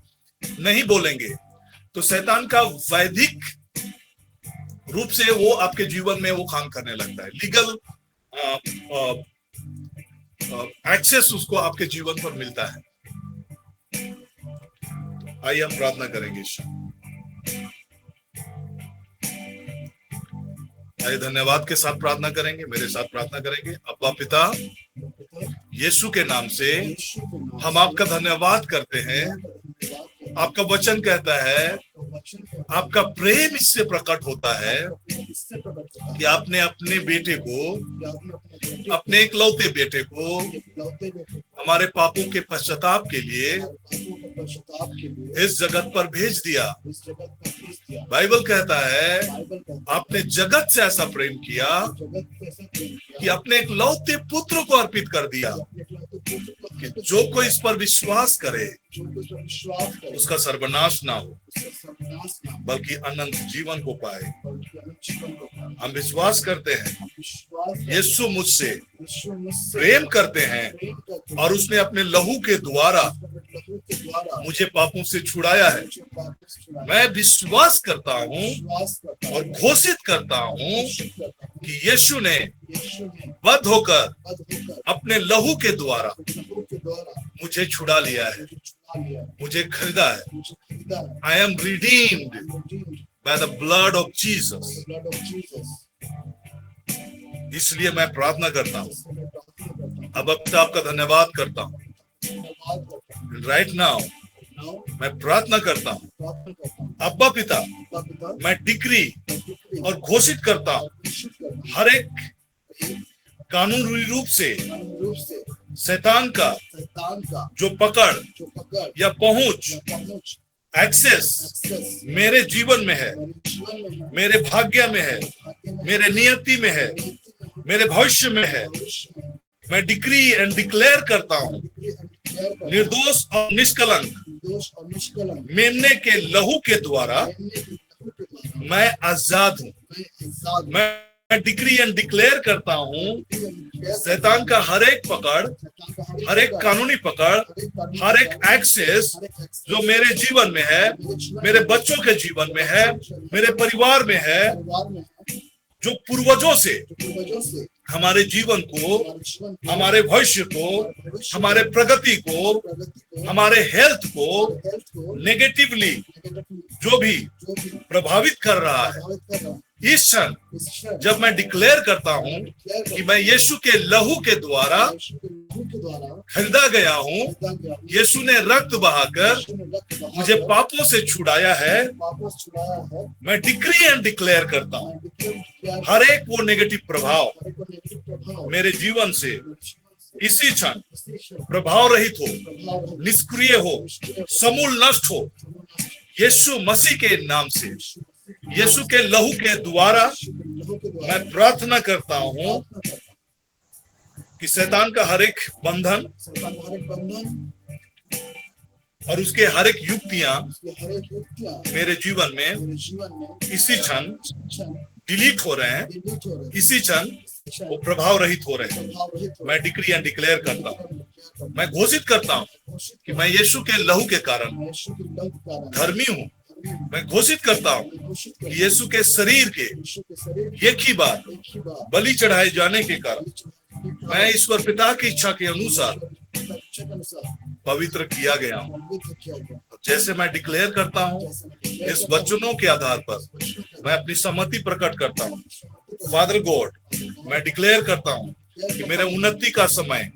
नहीं बोलेंगे, तो शैतान का वैधिक रूप से वो आपके जीवन में वो काम करने लगता है। लीगल एक्सेस उसको आपके जीवन पर मिलता है। आइए हम प्रार्थना करेंगे। आइए धन्यवाद के साथ प्रार्थना करेंगे, मेरे साथ प्रार्थना करेंगे। अब्बा पिता, यीशु के नाम से हम आपका धन्यवाद करते हैं। आपका वचन कहता है, आपका प्रेम इससे प्रकट होता है कि आपने अपने बेटे को, अपने इकलौते बेटे को हमारे पापों के पश्चाताप के लिए इस जगत पर भेज दिया। बाइबल कहता है, आपने जगत से ऐसा प्रेम किया कि अपने इकलौते पुत्र को अर्पित कर दिया कि जो कोई इस पर विश्वास करे उसका सर्वनाश ना हो बल्कि अनंत जीवन को पाए। हम विश्वास करते हैं यीशु मुझसे प्रेम करते हैं और उसने अपने लहू के द्वारा मुझे पापों से छुड़ाया है। मैं विश्वास करता हूं और घोषित करता हूं कि यीशु ने बद्ध होकर अपने लहू के द्वारा मुझे छुड़ा लिया है, मुझे खरीदा है। I am redeemed by the blood of Jesus. इसलिए मैं प्रार्थना करता हूं, अब आपका धन्यवाद करता हूं। राइट नाउ मैं प्रार्थना करता हूं, अब्बा पिता, मैं डिक्री और घोषित करता हूं, हर एक कानूनी रूप से शैतान का जो पकड़ या पहुंच, एक्सेस मेरे जीवन में है, मेरे भाग्य में है, मेरे नियति में है, मेरे भविष्य में है, मैं डिक्री एंड डिक्लेयर करता हूं, निर्दोष और निष्कलंक मेमने के लहू के द्वारा मैं आजाद हूं। मैं डिक्री एंड डिक्लेयर करता हूं, शैतान का हर एक पकड़, हर एक कानूनी पकड़, हर एक एक्सेस जो मेरे जीवन में है, मेरे बच्चों के जीवन में है, मेरे परिवार में है, जो पूर्वजों से हमारे जीवन को, हमारे भविष्य को, हमारे प्रगति को, हमारे हेल्थ को नेगेटिवली जो भी प्रभावित कर रहा है, इस क्षण जब मैं डिक्लेयर करता हूं कि मैं यीशु के लहू के द्वारा खरीदा गया हूं, यीशु ने रक्त बहाकर मुझे पापों से छुड़ाया है, मैं डिक्री एंड डिक्लेयर करता हूं हर एक वो नेगेटिव प्रभाव मेरे जीवन से इसी क्षण प्रभाव रहित हो, निष्क्रिय हो, समूल नष्ट हो, यीशु मसीह के नाम से, यीशु के लहू के द्वारा मैं प्रार्थना करता हूं कि शैतान का हर एक बंधन और उसके हर एक युक्तियां मेरे जीवन में इसी क्षण डिलीट हो रहे हैं, इसी क्षण वो प्रभाव रहित हो रहे हैं। मैं डिक्री एंड डिक्लेयर करता हूं, मैं घोषित करता हूं कि मैं यीशु के लहू के कारण धर्मी हूं। मैं घोषित करता हूं कि यीशु के शरीर के एक ही बार बलि चढ़ाए जाने के कारण मैं ईश्वर पिता की इच्छा के अनुसार पवित्र किया गया हूं। जैसे मैं डिक्लेयर करता हूं, इस वचनों के आधार पर मैं अपनी सहमति प्रकट करता हूं। फादर गॉड, मैं डिक्लेयर करता हूं कि मेरे उन्नति का समय,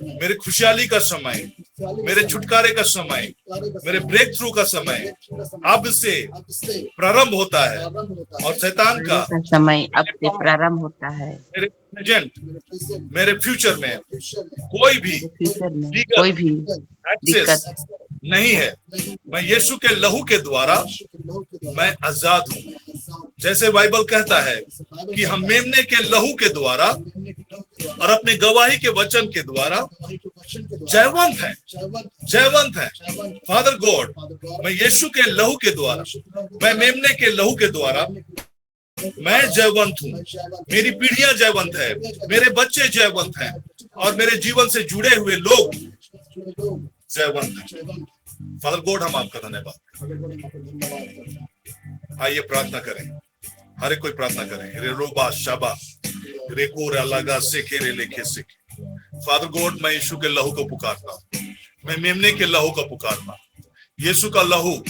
मेरे खुशहाली का समय, मेरे छुटकारे का समय, मेरे ब्रेक थ्रू का समय अब से प्रारंभ होता है और शैतान का समय अब से प्रारंभ होता है। मेरे प्रेजेंट, मेरे फ्यूचर में कोई भी एक्सेस नहीं है। मैं यीशु के लहू के द्वारा मैं आजाद हूं। जैसे बाइबल कहता है कि हम मेमने के लहू के द्वारा और अपने गवाही के वचन के द्वारा जयवंत है, जयवंत है। फादर गॉड, मैं यीशु के लहू के द्वारा, मैं मेमने के लहू के द्वारा मैं जयवंत हूँ। मेरी पीढ़ियां जयवंत है, मेरे बच्चे जयवंत हैं और मेरे जीवन से जुड़े हुए लोग जयवंत हैं। फादर गॉड, हम आपका धन्यवाद। आइए प्रार्थना करें, हर एक कोई प्रार्थना करें। रे रोबा शाबा रे कोरा लगा सेके रे लेके सेके। फादर गॉड, मैं यीशु के लहू को पुकारता हूँ, मैं मेमने के लहू को पुकारता हूँ। यीशु का लहू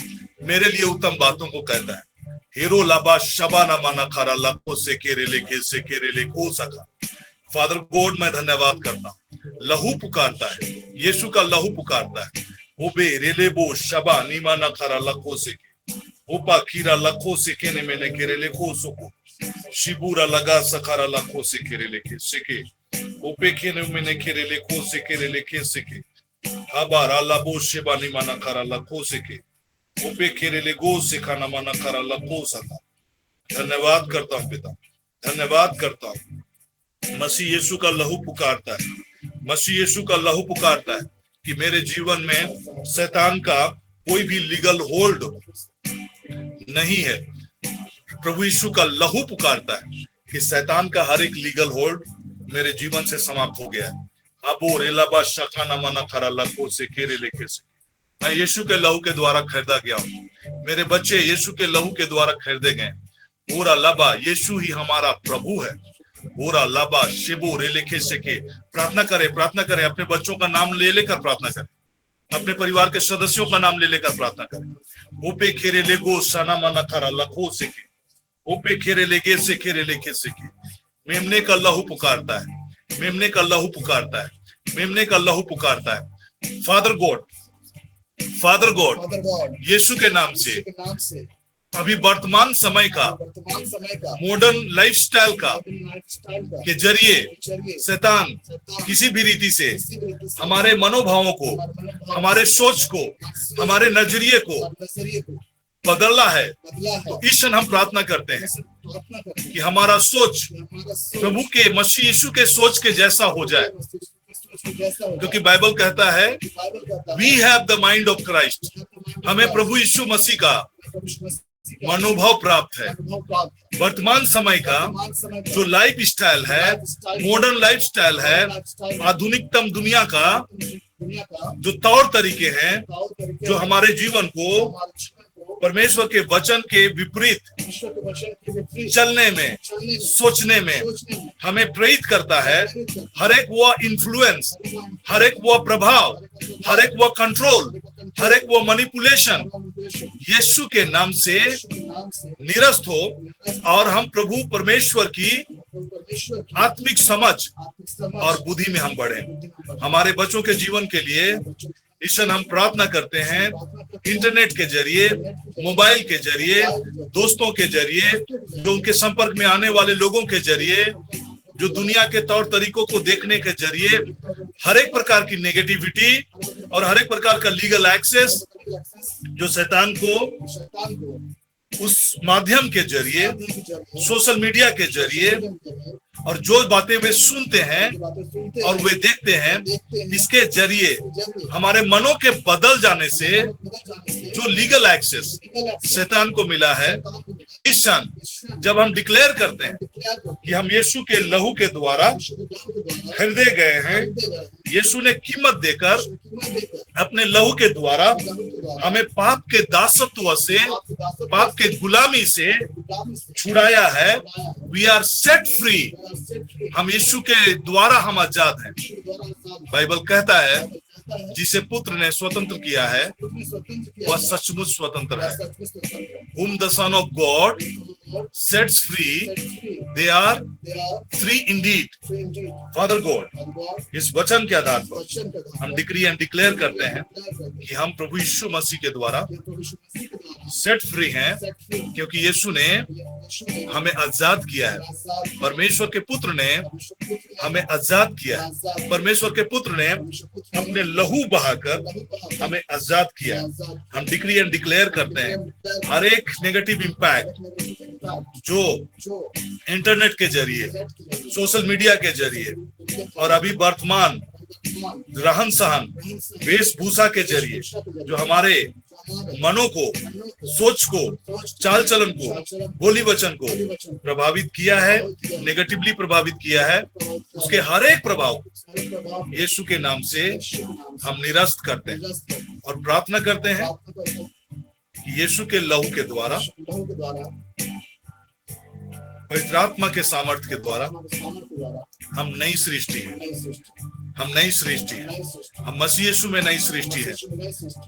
मेरे लिए उत्तम बातों को कहता है। हीरो लाबा शबा ना माना खारा लखो सेके रे लेके हो सका। फादर गॉड, मैं धन्यवाद करता हूँ। लहू पुकारता है, यीशु का लहू पुकारता है। ओबे रेलेबो शबा नीमा ना खारा लखो सेके ओपा खीरा लखो सेके ने मैंने केरे लेखो सोको शिबूरा लगा सखारा लखो सेके रे लेके सेके ओपे खेने मैंने केरे लेखो सेके रे लेके सेके हाबारा लाबो शेबा नीमा ना खारा लखो सेके ओपे खेरे ले गो सेखाना माना खारा लखो सका। धन्यवाद करता हूँ पिता, धन्यवाद करता हूँ। मसीह यीशु का लहू पुकारता है, मसीह यीशु का लहू पुकारता है कि मेरे जीवन में शैतान का कोई भी लीगल होल्ड नहीं है। प्रभु यीशु का लहू पुकारता है कि शैतान का हर एक लीगल होल्ड मेरे जीवन से समाप्त हो गया है। अबो रेलाबा शखाना मना खरा लखो से केरे लेके से मैं यीशु के लहू के द्वारा खरीदा गया हूँ। मेरे बच्चे यीशु के लहू के द्वारा खरीदे गए। पूरा लबा, यीशु ही हमारा प्रभु है। पूरा लबा शिबो रे लेके से के। प्रार्थना करें, प्रार्थना करें, अपने बच्चों का नाम ले लेकर प्रार्थना करें, अपने परिवार के सदस्यों का नाम ले लेकर प्रार्थना करें। ओपे खेरे लेगो सना मना खरा लखो से के ओपे खेरे लेगे से खेरे लेके से के। मेमने का लहू पुकारता है, मेमने का लहू पुकारता है, मेमने का लहू पुकारता है। Father God, father God, Yeshu के नाम से अभी वर्तमान समय का मॉडर्न लाइफस्टाइल का के जरिए शैतान किसी भी रीति से हमारे मनोभावों को, हमारे सोच को, हमारे नजरिए को बदलना है। तो इस क्षण हम प्रार्थना करते हैं कि हमारा सोच प्रभु के, मसीह यीशु के सोच के जैसा हो जाए, क्योंकि बाइबल कहता है we have the mind of Christ. हमें प्रभु यीशु मसीह का मनोभाव प्राप्त है। वर्तमान समय का जो लाइफ स्टाइल है, मॉडर्न लाइफ स्टाइल है, आधुनिकतम दुनिया का जो तौर तरीके हैं, जो हमारे जीवन को परमेश्वर के वचन के विपरीत चलने में, सोचने में हमें प्रेरित करता है। हर एक वो इन्फ्लुएंस, हर एक वो प्रभाव, हर एक वो कंट्रोल, हर एक वो मैनिपुलेशन यीशु के नाम से निरस्त हो और हम प्रभु परमेश्वर की आत्मिक समझ और बुद्धि में हम बढ़े। हमारे बच्चों के जीवन के लिए ईश्वर हम प्रार्थना करते हैं, इंटरनेट के जरिए, मोबाइल के जरिए, दोस्तों के जरिए, जो उनके संपर्क में आने वाले लोगों के जरिए, जो दुनिया के तौर तरीकों को देखने के जरिए, हर एक प्रकार की नेगेटिविटी और हर एक प्रकार का लीगल एक्सेस जो शैतान को उस माध्यम के जरिए, सोशल मीडिया के जरिए और जो बातें वे सुनते हैं और वे देखते हैं, इसके जरिए हमारे मनों के बदल जाने से जो लीगल एक्सेस शैतान को मिला है, इस क्षण जब हम डिक्लेयर करते हैं कि हम यीशु के लहू के द्वारा खरीदे गए हैं, यीशु ने कीमत देकर अपने लहू के द्वारा हमें पाप के दासत्व से, पाप के गुलामी से छुड़ाया है। We are set free. हम यीशु के द्वारा हम आजाद हैं। बाइबल कहता है जिसे पुत्र ने स्वतंत्र किया है वह सचमुच स्वतंत्र है। Whom the Son of God sets free, they are free indeed. Father God, इस वचन के आधार पर हम डिक्री एंड डिक्लेयर करते हैं कि हम प्रभु यीशु मसीह के द्वारा सेट फ्री हैं, क्योंकि यीशु ने हमें आजाद किया है। परमेश्वर के पुत्र ने हमें आजाद किया है। परमेश्वर के पुत्र ने अपने लहू बहाकर हमें आजाद किया। हम डिक्री एंड डिक्लेयर करते हैं हर एक नेगेटिव इंपैक्ट जो इंटरनेट के जरिए, सोशल मीडिया के जरिए और अभी वर्तमान रहन सहन, वेशभूषा के जरिए जो हमारे मनों को, सोच को, चाल चलन को, बोली वचन को प्रभावित किया है, नेगेटिवली प्रभावित किया है, उसके हर एक प्रभाव यीशु के नाम से हम निरस्त करते हैं और प्रार्थना करते हैं कि यीशु के लहू के द्वारा, पवित्र आत्मा के सामर्थ्य के द्वारा हम नई सृष्टि हैं। हम नई सृष्टि हैं। हम मसीह यीशु में नई सृष्टि है।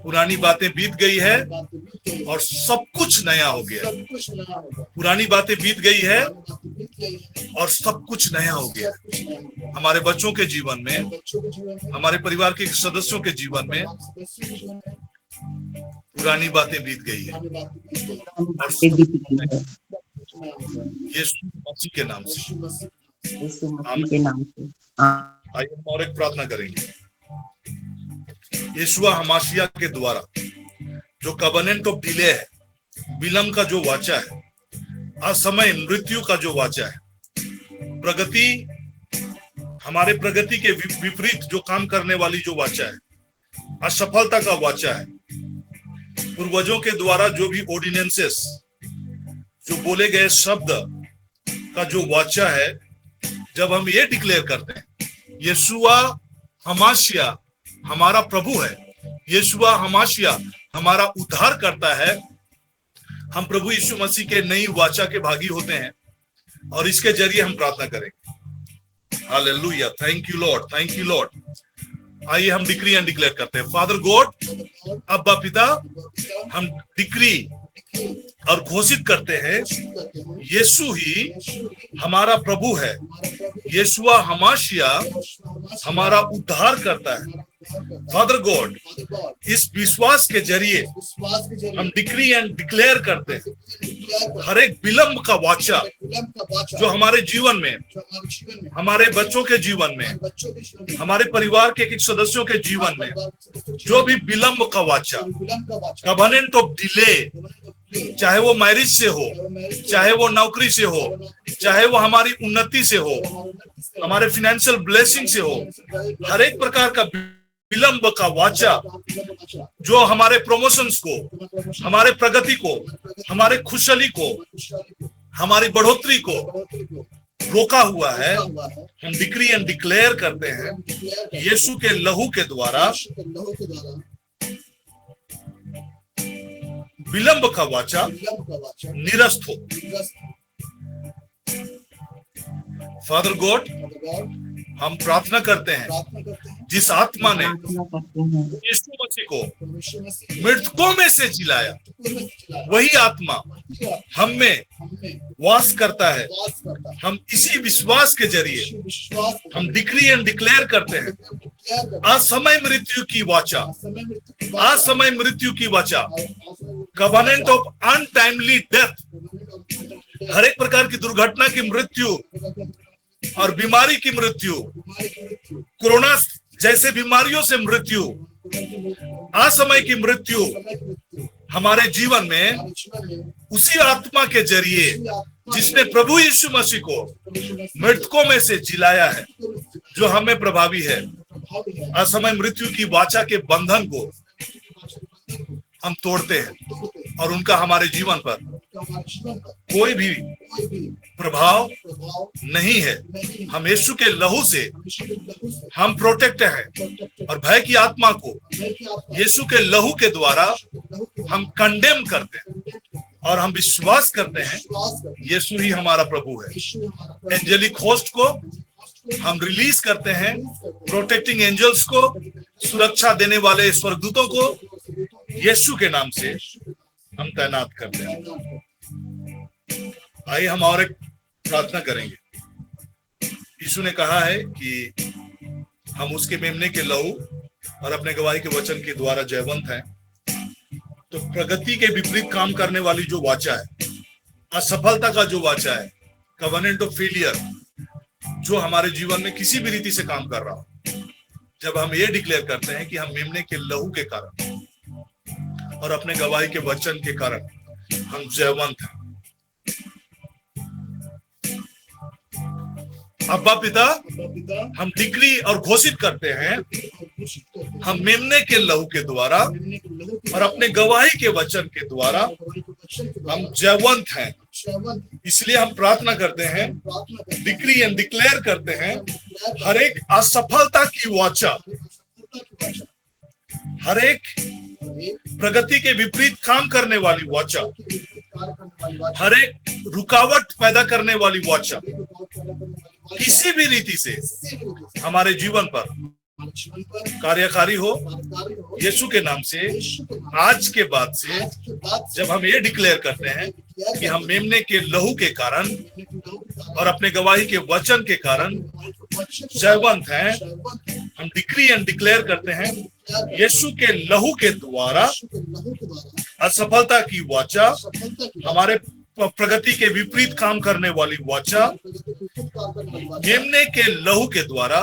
पुरानी बातें बीत गई है और सब कुछ नया हो गया। पुरानी बातें बीत गई है और सब कुछ नया हो गया। हमारे बच्चों के जीवन में, हमारे परिवार के सदस्यों के जीवन में पुरानी बातें बीत गई है और यीशु मसीह के नाम से। आइए हम और एक प्रार्थना करेंगे। यीशुआ हमाशिया के द्वारा जो कवनेंट ऑफ डिले है, विलंब का जो वाचा है, असमय मृत्यु का जो वाचा है, प्रगति, हमारे प्रगति के विपरीत जो काम करने वाली जो वाचा है, असफलता का वाचा है, पूर्वजों के द्वारा जो भी ऑर्डिनेंसेस, जो बोले गए शब्द का जो वाचा है, जब हम ये डिक्लेयर करते हैं यीशुआ हमाशिया हमारा प्रभु है, यीशुआ हमाशिया हमारा उद्धार करता है, हम प्रभु यीशु मसीह के नई वाचा के भागी होते हैं और इसके जरिए हम प्रार्थना करेंगे। Hallelujah, thank you Lord, thank you Lord. आइए हम डिक्री एंड डिक्लेयर करते हैं। फादर गॉड, अब्बा पिता, हम डिक्री और घोषित करते हैं यीशु ही हमारा प्रभु है, यीशुआ हमाशिया हमारा उद्धार करता है। फादर गॉड, इस विश्वास के जरिए हम डिक्री एंड डिक्लेयर करते हैं हर एक विलंब का वाचा जो हमारे जीवन में, हमारे बच्चों के जीवन में, हमारे परिवार के एक सदस्यों के जीवन में जो भी विलंब का वाचा, कवनेंट ऑफ डिले, चाहे वो मैरिज से हो, चाहे वो नौकरी से हो, चाहे वो हमारी उन्नति से हो, हमारे फाइनेंशियल ब्लेसिंग से हो, हर एक प्रकार का विलंब का वाचा जो हमारे प्रमोशंस को, हमारे प्रगति को, हमारे खुशहाली को, हमारी बढ़ोतरी को रोका हुआ है, हम डिक्री एंड डिक्लेयर करते हैं यीशु के लहू के द्वारा विलंब का वाचा निरस्त हो। फादर गॉड, हम प्रार्थना करते हैं जिस आत्मा ने प्रार्थना करते हैं यीशु मसीह को मृतकों में से जिलाया, वही आत्मा हम में वास करता है। हम इसी विश्वास के जरिए हम डिक्री एंड डिक्लेयर करते हैं असमय मृत्यु की वाचा, असमय मृत्यु की वाचा, कवनेंट ऑफ अनटाइमली डेथ, हर एक प्रकार की दुर्घटना की मृत्यु और बीमारी की मृत्यु, कोरोना जैसे बीमारियों से मृत्यु, असमय की मृत्यु हमारे जीवन में उसी आत्मा के जरिए जिसने प्रभु यीशु मसीह को मृतकों में से जिलाया है, जो हमें प्रभावी है। असमय मृत्यु की वाचा के बंधन को हम तोड़ते हैं और उनका हमारे जीवन पर कोई भी प्रभाव नहीं है। हम यीशु के लहू से हम प्रोटेक्ट हैं और भय की आत्मा को यीशु के लहू के द्वारा हम कंडेम करते हैं और हम विश्वास करते हैं यीशु ही हमारा प्रभु है। एंजेलिक होस्ट को हम रिलीज करते हैं, प्रोटेक्टिंग एंजल्स को, सुरक्षा देने वाले स्वर्गदूतों को यीशु के नाम से हम तैनात करते हैं। आइए हम और एक प्रार्थना करेंगे। यीशु ने कहा है कि हम उसके मेमने के लहू और अपने गवाही के वचन के द्वारा जयवंत हैं। तो प्रगति के विपरीत काम करने वाली जो वाचा है, असफलता का जो वाचा है, कवनेंट ऑफ फेलियर, जो हमारे जीवन में किसी भी रीति से काम कर रहा हो, जब हम ये डिक्लेयर करते हैं कि हम मेमने के लहू के कारण और अपने गवाही के वचन के कारण हम जयवंत हैं। अब्बा पिता, हम डिक्री और घोषित करते हैं हम मेमने के लहू के द्वारा और अपने गवाही के वचन के द्वारा हम जयवंत हैं। इसलिए हम प्रार्थना करते हैं, डिक्री एंड डिक्लेयर करते हैं, हर एक असफलता की वाचा, हर एक प्रगति के विपरीत काम करने वाली वाचा, हर एक रुकावट पैदा करने वाली वाचा किसी भी रीति से हमारे जीवन पर कार्यकारी हो, यीशु के नाम से आज के बाद से जब हम ये डिक्लेयर करते हैं कि हम मेमने के लहू के कारण और अपने गवाही के वचन के कारण जयवंत हैं, हम डिक्री एंड डिक्लेयर करते हैं यीशु के लहू के द्वारा असफलता की वाचा, हमारे प्रगति के विपरीत काम करने वाली वाचा मेमने के लहू के द्वारा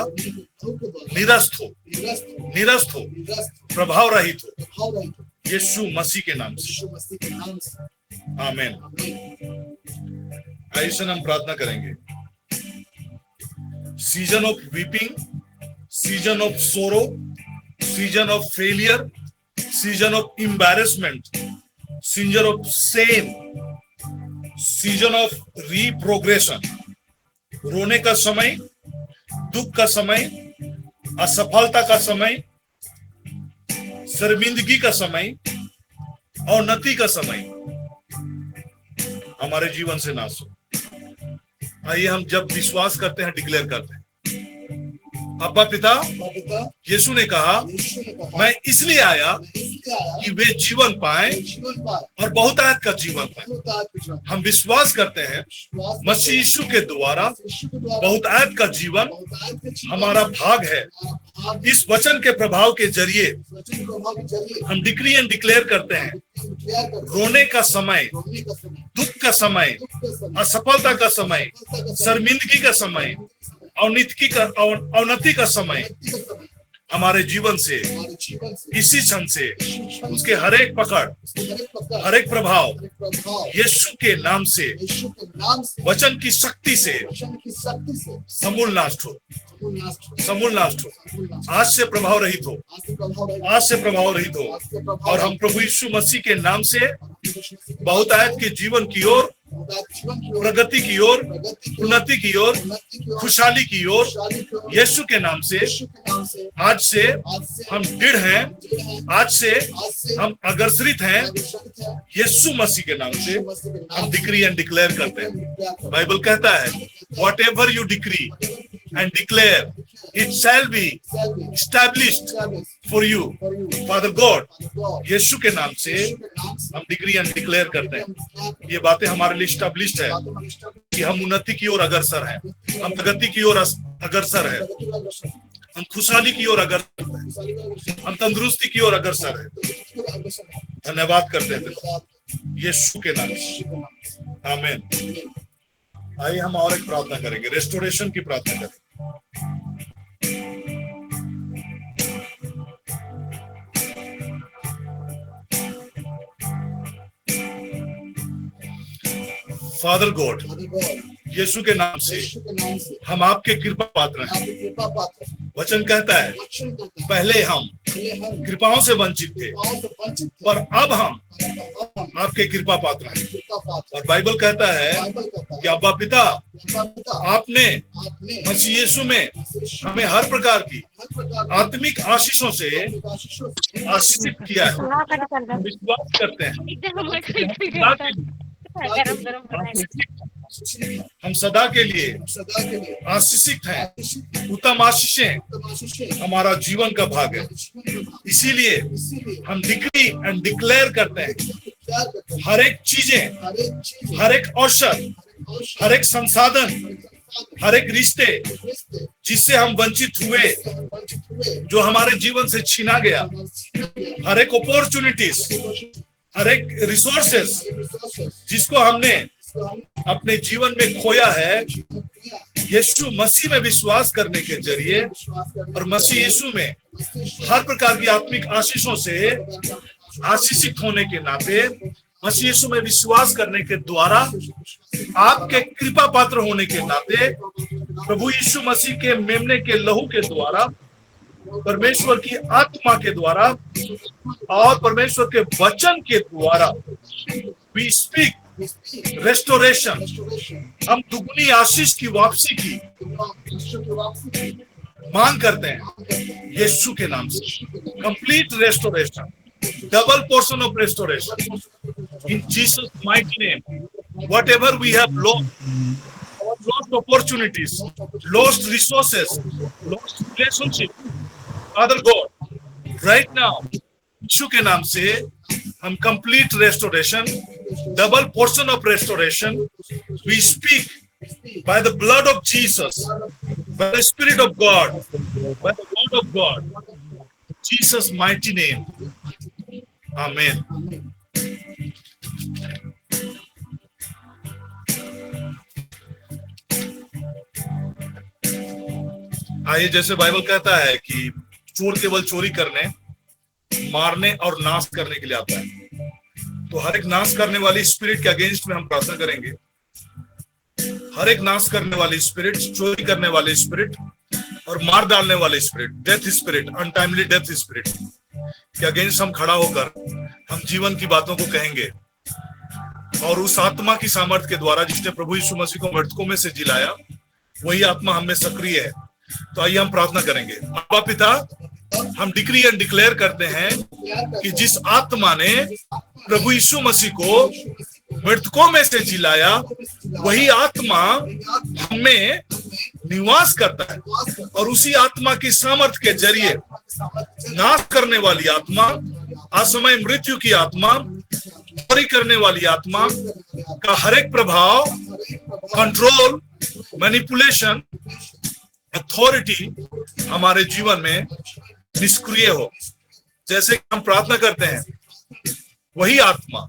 निरस्त हो, प्रभाव रहित हो, यीशु मसीह के नाम से, आमीन। आइए हम प्रार्थना करेंगे। Season of weeping, season of sorrow, season of failure, season of embarrassment, season of shame, season of reprogression, रोने का समय, दुख का समय, असफलता का समय, शर्मिंदगी का समय, अवनति का समय हमारे जीवन से नाश हो। आइए हम जब विश्वास करते हैं, डिक्लेयर करते हैं, अब्बा पिता, यीशु ने कहा मैं इसलिए आया कि वे जीवन पाए और बहुतायत का जीवन पाए। हम विश्वास करते हैं मसीह यीशु के द्वारा बहुतायत का जीवन हमारा भाग है। इस वचन के प्रभाव के जरिए हम डिक्री एंड डिक्लेयर करते हैं रोने का समय, दुख का समय, असफलता का समय, शर्मिंदगी का समय, अवनति का समय हमारे जीवन से इसी क्षण से उसके हर एक पकड़, हर एक प्रभाव यीशु के नाम से, वचन की शक्ति से समूल नाश हो, समूल नाश हो, आज से प्रभाव रहित हो, आज से प्रभाव रहित हो। और हम प्रभु यीशु मसीह के नाम से बहुतायत के जीवन की ओर प्रगति की ओर, उन्नति की ओर, खुशहाली की ओर यीशु के नाम से आज से हम दृढ़ हैं, आज से हम अग्रसरित हैं। यीशु मसीह के नाम से हम डिक्री एंड डिक्लेयर करते हैं। बाइबल कहता है whatever you decree and declare it shall be established for you. Father God Yeshu के नाम से हम डिक्री एंड डिक्लेयर करते हैं। ये बातें हमारे लिए एस्टैब्लिश्ड है कि हम उन्नति की ओर अग्रसर हैं, हम प्रगति की ओर अग्रसर है, हम खुशहाली की ओर अग्रसर है, हम तंदुरुस्ती की ओर अग्रसर है। धन्यवाद करते हैं यीशु के नाम से, आमीन। आइए हम और एक प्रार्थना करेंगे, रेस्टोरेशन की प्रार्थना करेंगे। फादर गॉड यीशु के नाम से हम आपके कृपा पात्र हैं। वचन कहता है पहले हम कृपाओं से वंचित थे पर अब हम आपके कृपा पात्र हैं। और बाइबल कहता है कि अब्बा पिता आपने मसीह यीशु में हमें हर प्रकार की आत्मिक आशीषों से आशीषित किया है। विश्वास करते हैं हम सदा के लिए आशीषित हैं। उत्तम आशीषें हमारा जीवन का भाग है। इसीलिए हम डिक्री एंड डिक्लेयर करते हैं हर एक चीजें, हर एक अवसर, हर एक संसाधन, हर एक रिश्ते जिससे हम वंचित हुए, जो हमारे जीवन से छीना गया, हर एक अपॉर्चुनिटीज, हर एक रिसोर्सेस जिसको हमने अपने जीवन में खोया है, यीशु मसीह में विश्वास करने के जरिए और मसीह यीशु में हर प्रकार की आत्मिक आशीषों से आशीषित होने के नाते, मसीह यीशु में विश्वास करने के द्वारा, आपके कृपा पात्र होने के नाते, प्रभु यीशु मसीह के मेमने के लहू के द्वारा, परमेश्वर की आत्मा के द्वारा और परमेश्वर के वचन के द्वारा वी स्पीक रेस्टोरेशन। हम दुगनी आशीष की वापसी की मांग करते हैं यीशु के नाम से। Complete restoration, double portion of restoration in Jesus mighty name. Whatever we have lost opportunities, lost resources, lost relationship, Father God, right now Yeshu के नाम से हम complete restoration, double portion of restoration we speak by the blood of Jesus, by the Spirit of God, by the word of God, Jesus mighty name, Amen. आइए, जैसे बाइबल कहता है कि चोर केवल चोरी करने, मारने और नाश करने के लिए आता है, तो हर एक नाश करने वाली स्पिरिट के अगेंस्ट में हम प्रार्थना करेंगे। हर एक नाश करने वाली स्पिरिट, चोरी करने वाली स्पिरिट और मार डालने वाले spirit, death spirit, untimely death spirit के अगेंस्ट हम खड़ा होकर हम जीवन की बातों को कहेंगे और उस आत्मा की सामर्थ्य के द्वारा जिसने प्रभु यीशु मसीह को मृतकों में से जिलाया, वही आत्मा हम में सक्रिय है। तो आइए हम प्रार्थना करेंगे। अब्बा पिता, हम डिक्री एंड डिक्लेयर करते हैं कि जिस आत्मा ने प्रभु यीशु मसीह को मृतकों में से जिलाया, वही आत्मा हमें निवास करता है और उसी आत्मा की सामर्थ्य के जरिए नाश करने वाली आत्मा, असमय मृत्यु की आत्मा, चोरी करने वाली आत्मा का हर एक प्रभाव, कंट्रोल, मैनिपुलेशन, अथॉरिटी हमारे जीवन में निष्क्रिय हो। जैसे हम प्रार्थना करते हैं, वही आत्मा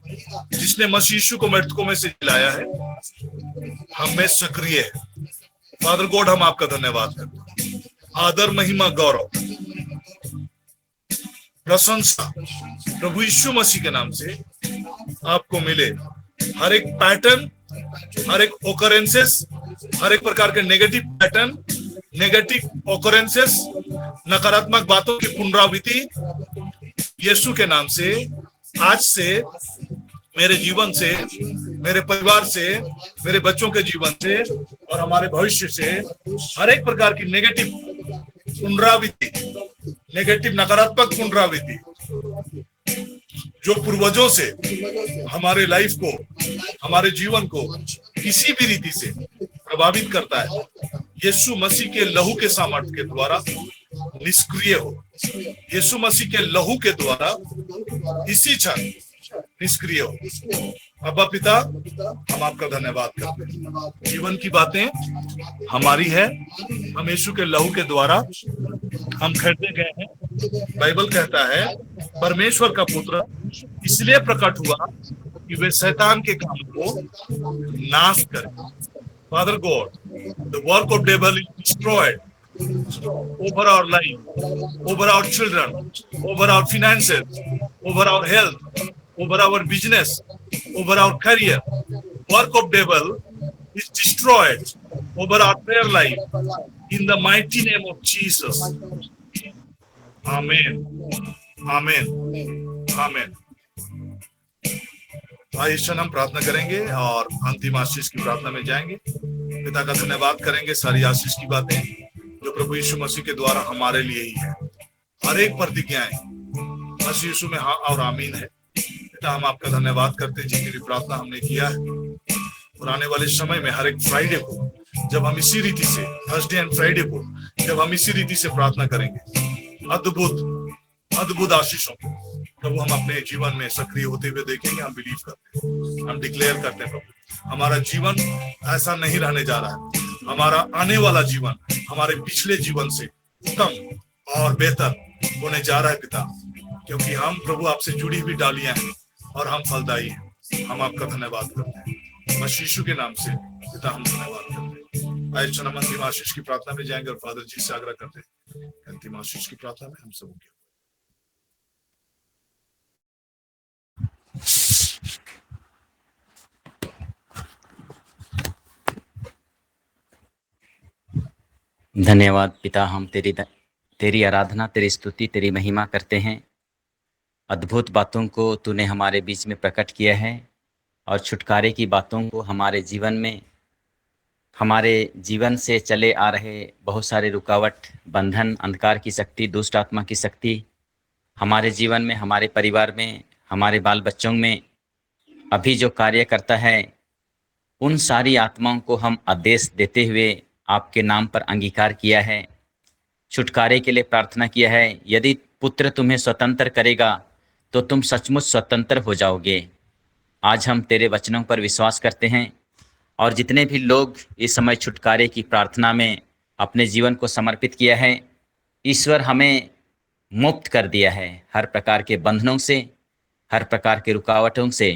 जिसने मसीह यीशु को मृतकों में से जिलाया है, हम में सक्रिय है। फादर गॉड, हम आपका धन्यवाद करते हैं। आदर, महिमा, गौरव, प्रशंसा प्रभु यीशु मसीह के नाम से आपको मिले। हर एक पैटर्न, हर एक ओकरेंसेस, हर एक प्रकार के नेगेटिव पैटर्न, नेगेटिव ओकरेंसेस, नकारात्मक बातों की पुनरावृत्ति यीशु के नाम से आज से मेरे जीवन से मेरे परिवार से, मेरे बच्चों के जीवन से और हमारे भविष्य से हर एक प्रकार की नेगेटिव पुनरावृत्ति, नेगेटिव नकारात्मक पुनरावृत्ति जो पूर्वजों से हमारे लाइफ को, हमारे जीवन को किसी भी रीति से प्रभावित करता है, यीशु मसीह के लहू के सामर्थ्य के द्वारा निष्क्रिय हो। यीशु मसीह के लहू के द्वारा इसी क्षण निष्क्रिय हो। अब्बा पिता, हम आपका धन्यवाद करते हैं। जीवन की बातें हमारी है, हम यीशु के लहू के द्वारा हम खरीदे गए हैं। बाइबल कहता है परमेश्वर का पुत्र इसलिए प्रकट हुआ कि वे शैतान के काम को नाश करे। Father God, the work of devil is destroyed over our life, over our children, over our finances, over our health, over our business, over our career. Work of devil is destroyed over our prayer life in the mighty name of Jesus. Amen. Amen. Amen. भाई क्षण हम प्रार्थना करेंगे और अंतिम आशीष की प्रार्थना में जाएंगे। पिता का धन्यवाद करेंगे सारी आशीष की बातें जो प्रभु यीशु मसीह के द्वारा हमारे लिए ही है। हर एक प्रतिज्ञाएं मसीह यीशु में हाँ और आमीन है। पिता हम आपका धन्यवाद करते हैं जितनी भी प्रार्थना हमने किया है, और आने वाले समय में हर एक फ्राइडे को जब हम इसी रीति से, थर्सडे एंड फ्राइडे को जब हम इसी रीति से प्रार्थना करेंगे, अद्भुत आशीषों को प्रभु हम अपने जीवन में सक्रिय होते हुए देखेंगे। हम बिलीव करते हैं, हम डिक्लेयर करते हैं प्रभु हमारा जीवन ऐसा नहीं रहने जा रहा है। हमारा आने वाला जीवन हमारे पिछले जीवन से उत्तम और बेहतर होने जा रहा है पिता, क्योंकि हम प्रभु आपसे जुड़ी हुई डालियां हैं और हम फलदायी हैं। हम आपका धन्यवाद करते हैं मसीह यीशु के नाम से पिता, हम धन्यवाद करते हैं। आइए हम अंतिम आशीष की प्रार्थना में जाएंगे और फादर जी से आग्रह करते हैं अंतिम आशीष की प्रार्थना में हम सब धन्यवाद पिता, हम तेरी आराधना, तेरी स्तुति, तेरी महिमा करते हैं। अद्भुत बातों को तूने हमारे बीच में प्रकट किया है और छुटकारे की बातों को हमारे जीवन से चले आ रहे बहुत सारे रुकावट, बंधन, अंधकार की शक्ति, दुष्ट आत्मा की शक्ति हमारे जीवन में, हमारे परिवार में, हमारे बाल बच्चों में अभी जो कार्य करता है, उन सारी आत्माओं को हम आदेश देते हुए आपके नाम पर अंगीकार किया है, छुटकारे के लिए प्रार्थना किया है। यदि पुत्र तुम्हें स्वतंत्र करेगा तो तुम सचमुच स्वतंत्र हो जाओगे। आज हम तेरे वचनों पर विश्वास करते हैं और जितने भी लोग इस समय छुटकारे की प्रार्थना में अपने जीवन को समर्पित किया है, ईश्वर हमें मुक्त कर दिया है हर प्रकार के बंधनों से, हर प्रकार के रुकावटों से,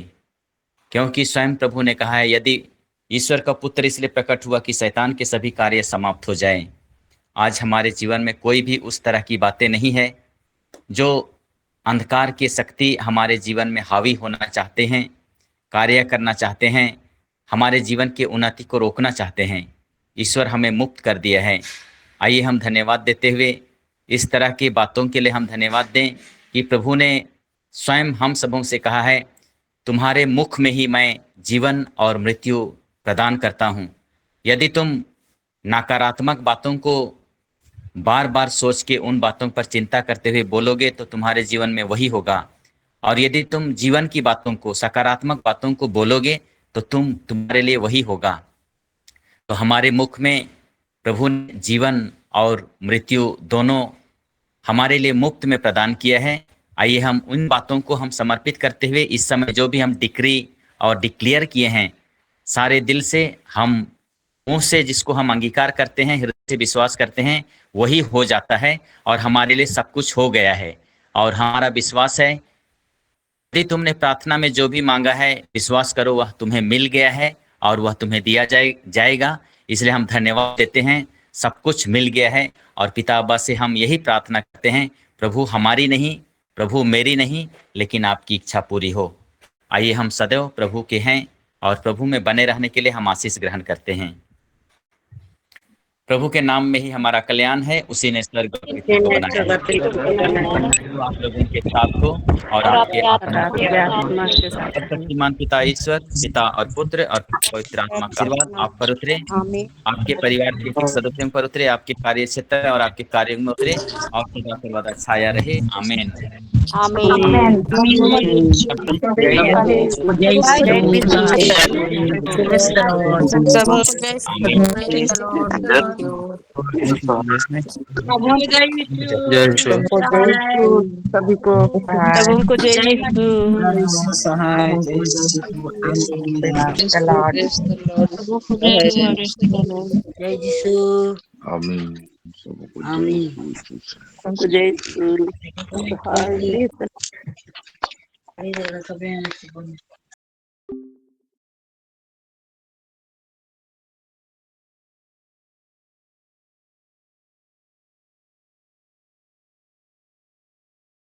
क्योंकि स्वयं प्रभु ने कहा है यदि ईश्वर का पुत्र इसलिए प्रकट हुआ कि शैतान के सभी कार्य समाप्त हो जाएं। आज हमारे जीवन में कोई भी उस तरह की बातें नहीं है जो अंधकार की शक्ति हमारे जीवन में हावी होना चाहते हैं, कार्य करना चाहते हैं, हमारे जीवन की उन्नति को रोकना चाहते हैं। ईश्वर हमें मुक्त कर दिया है। आइए हम धन्यवाद देते हुए इस तरह की बातों के लिए हम धन्यवाद दें कि प्रभु ने स्वयं हम सबों से कहा है तुम्हारे मुख में ही मैं जीवन और मृत्यु प्रदान करता हूँ। यदि तुम नकारात्मक बातों को बार बार सोच के उन बातों पर चिंता करते हुए बोलोगे तो तुम्हारे जीवन में वही होगा, और यदि तुम जीवन की बातों को, सकारात्मक बातों को बोलोगे तो तुम्हारे लिए वही होगा। तो हमारे मुख में प्रभु ने जीवन और मृत्यु दोनों हमारे लिए मुफ्त में प्रदान किया है। आइए हम उन बातों को हम समर्पित करते हुए इस समय जो भी हम डिक्री और डिक्लेयर किए हैं, सारे दिल से, हम मुंह से जिसको हम अंगीकार करते हैं, हृदय से विश्वास करते हैं, वही हो जाता है और हमारे लिए सब कुछ हो गया है। और हमारा विश्वास है यदि तुमने प्रार्थना में जो भी मांगा है, विश्वास करो वह तुम्हें मिल गया है और वह तुम्हें दिया जाएगा। इसलिए हम धन्यवाद देते हैं, सब कुछ मिल गया है। और पिता अब्बा से हम यही प्रार्थना करते हैं, प्रभु हमारी नहीं, प्रभु मेरी नहीं, लेकिन आपकी इच्छा पूरी हो। आइए हम सदैव प्रभु के हैं और प्रभु में बने रहने के लिए हम आशीष ग्रहण करते हैं। प्रभु के नाम में ही हमारा कल्याण है, उसी ने स्वर्ग और पृथ्वी को बनाया है। तो आप लोगों के साथ हो और आपके आत्मा के साथ। शक्तिमान पिता ईश्वर, पिता और पुत्र और पवित्र आत्मा का आशीर्वाद आप पर उतरे, आपके परिवार के सदस्यों पर उतरे, आपके कार्य क्षेत्र और आपके कार्यों में उतरे और सदा सर्वदा छाया रहे। आमीन। सभी को जय यीशु। आमीन। आमीन। सबको जय जय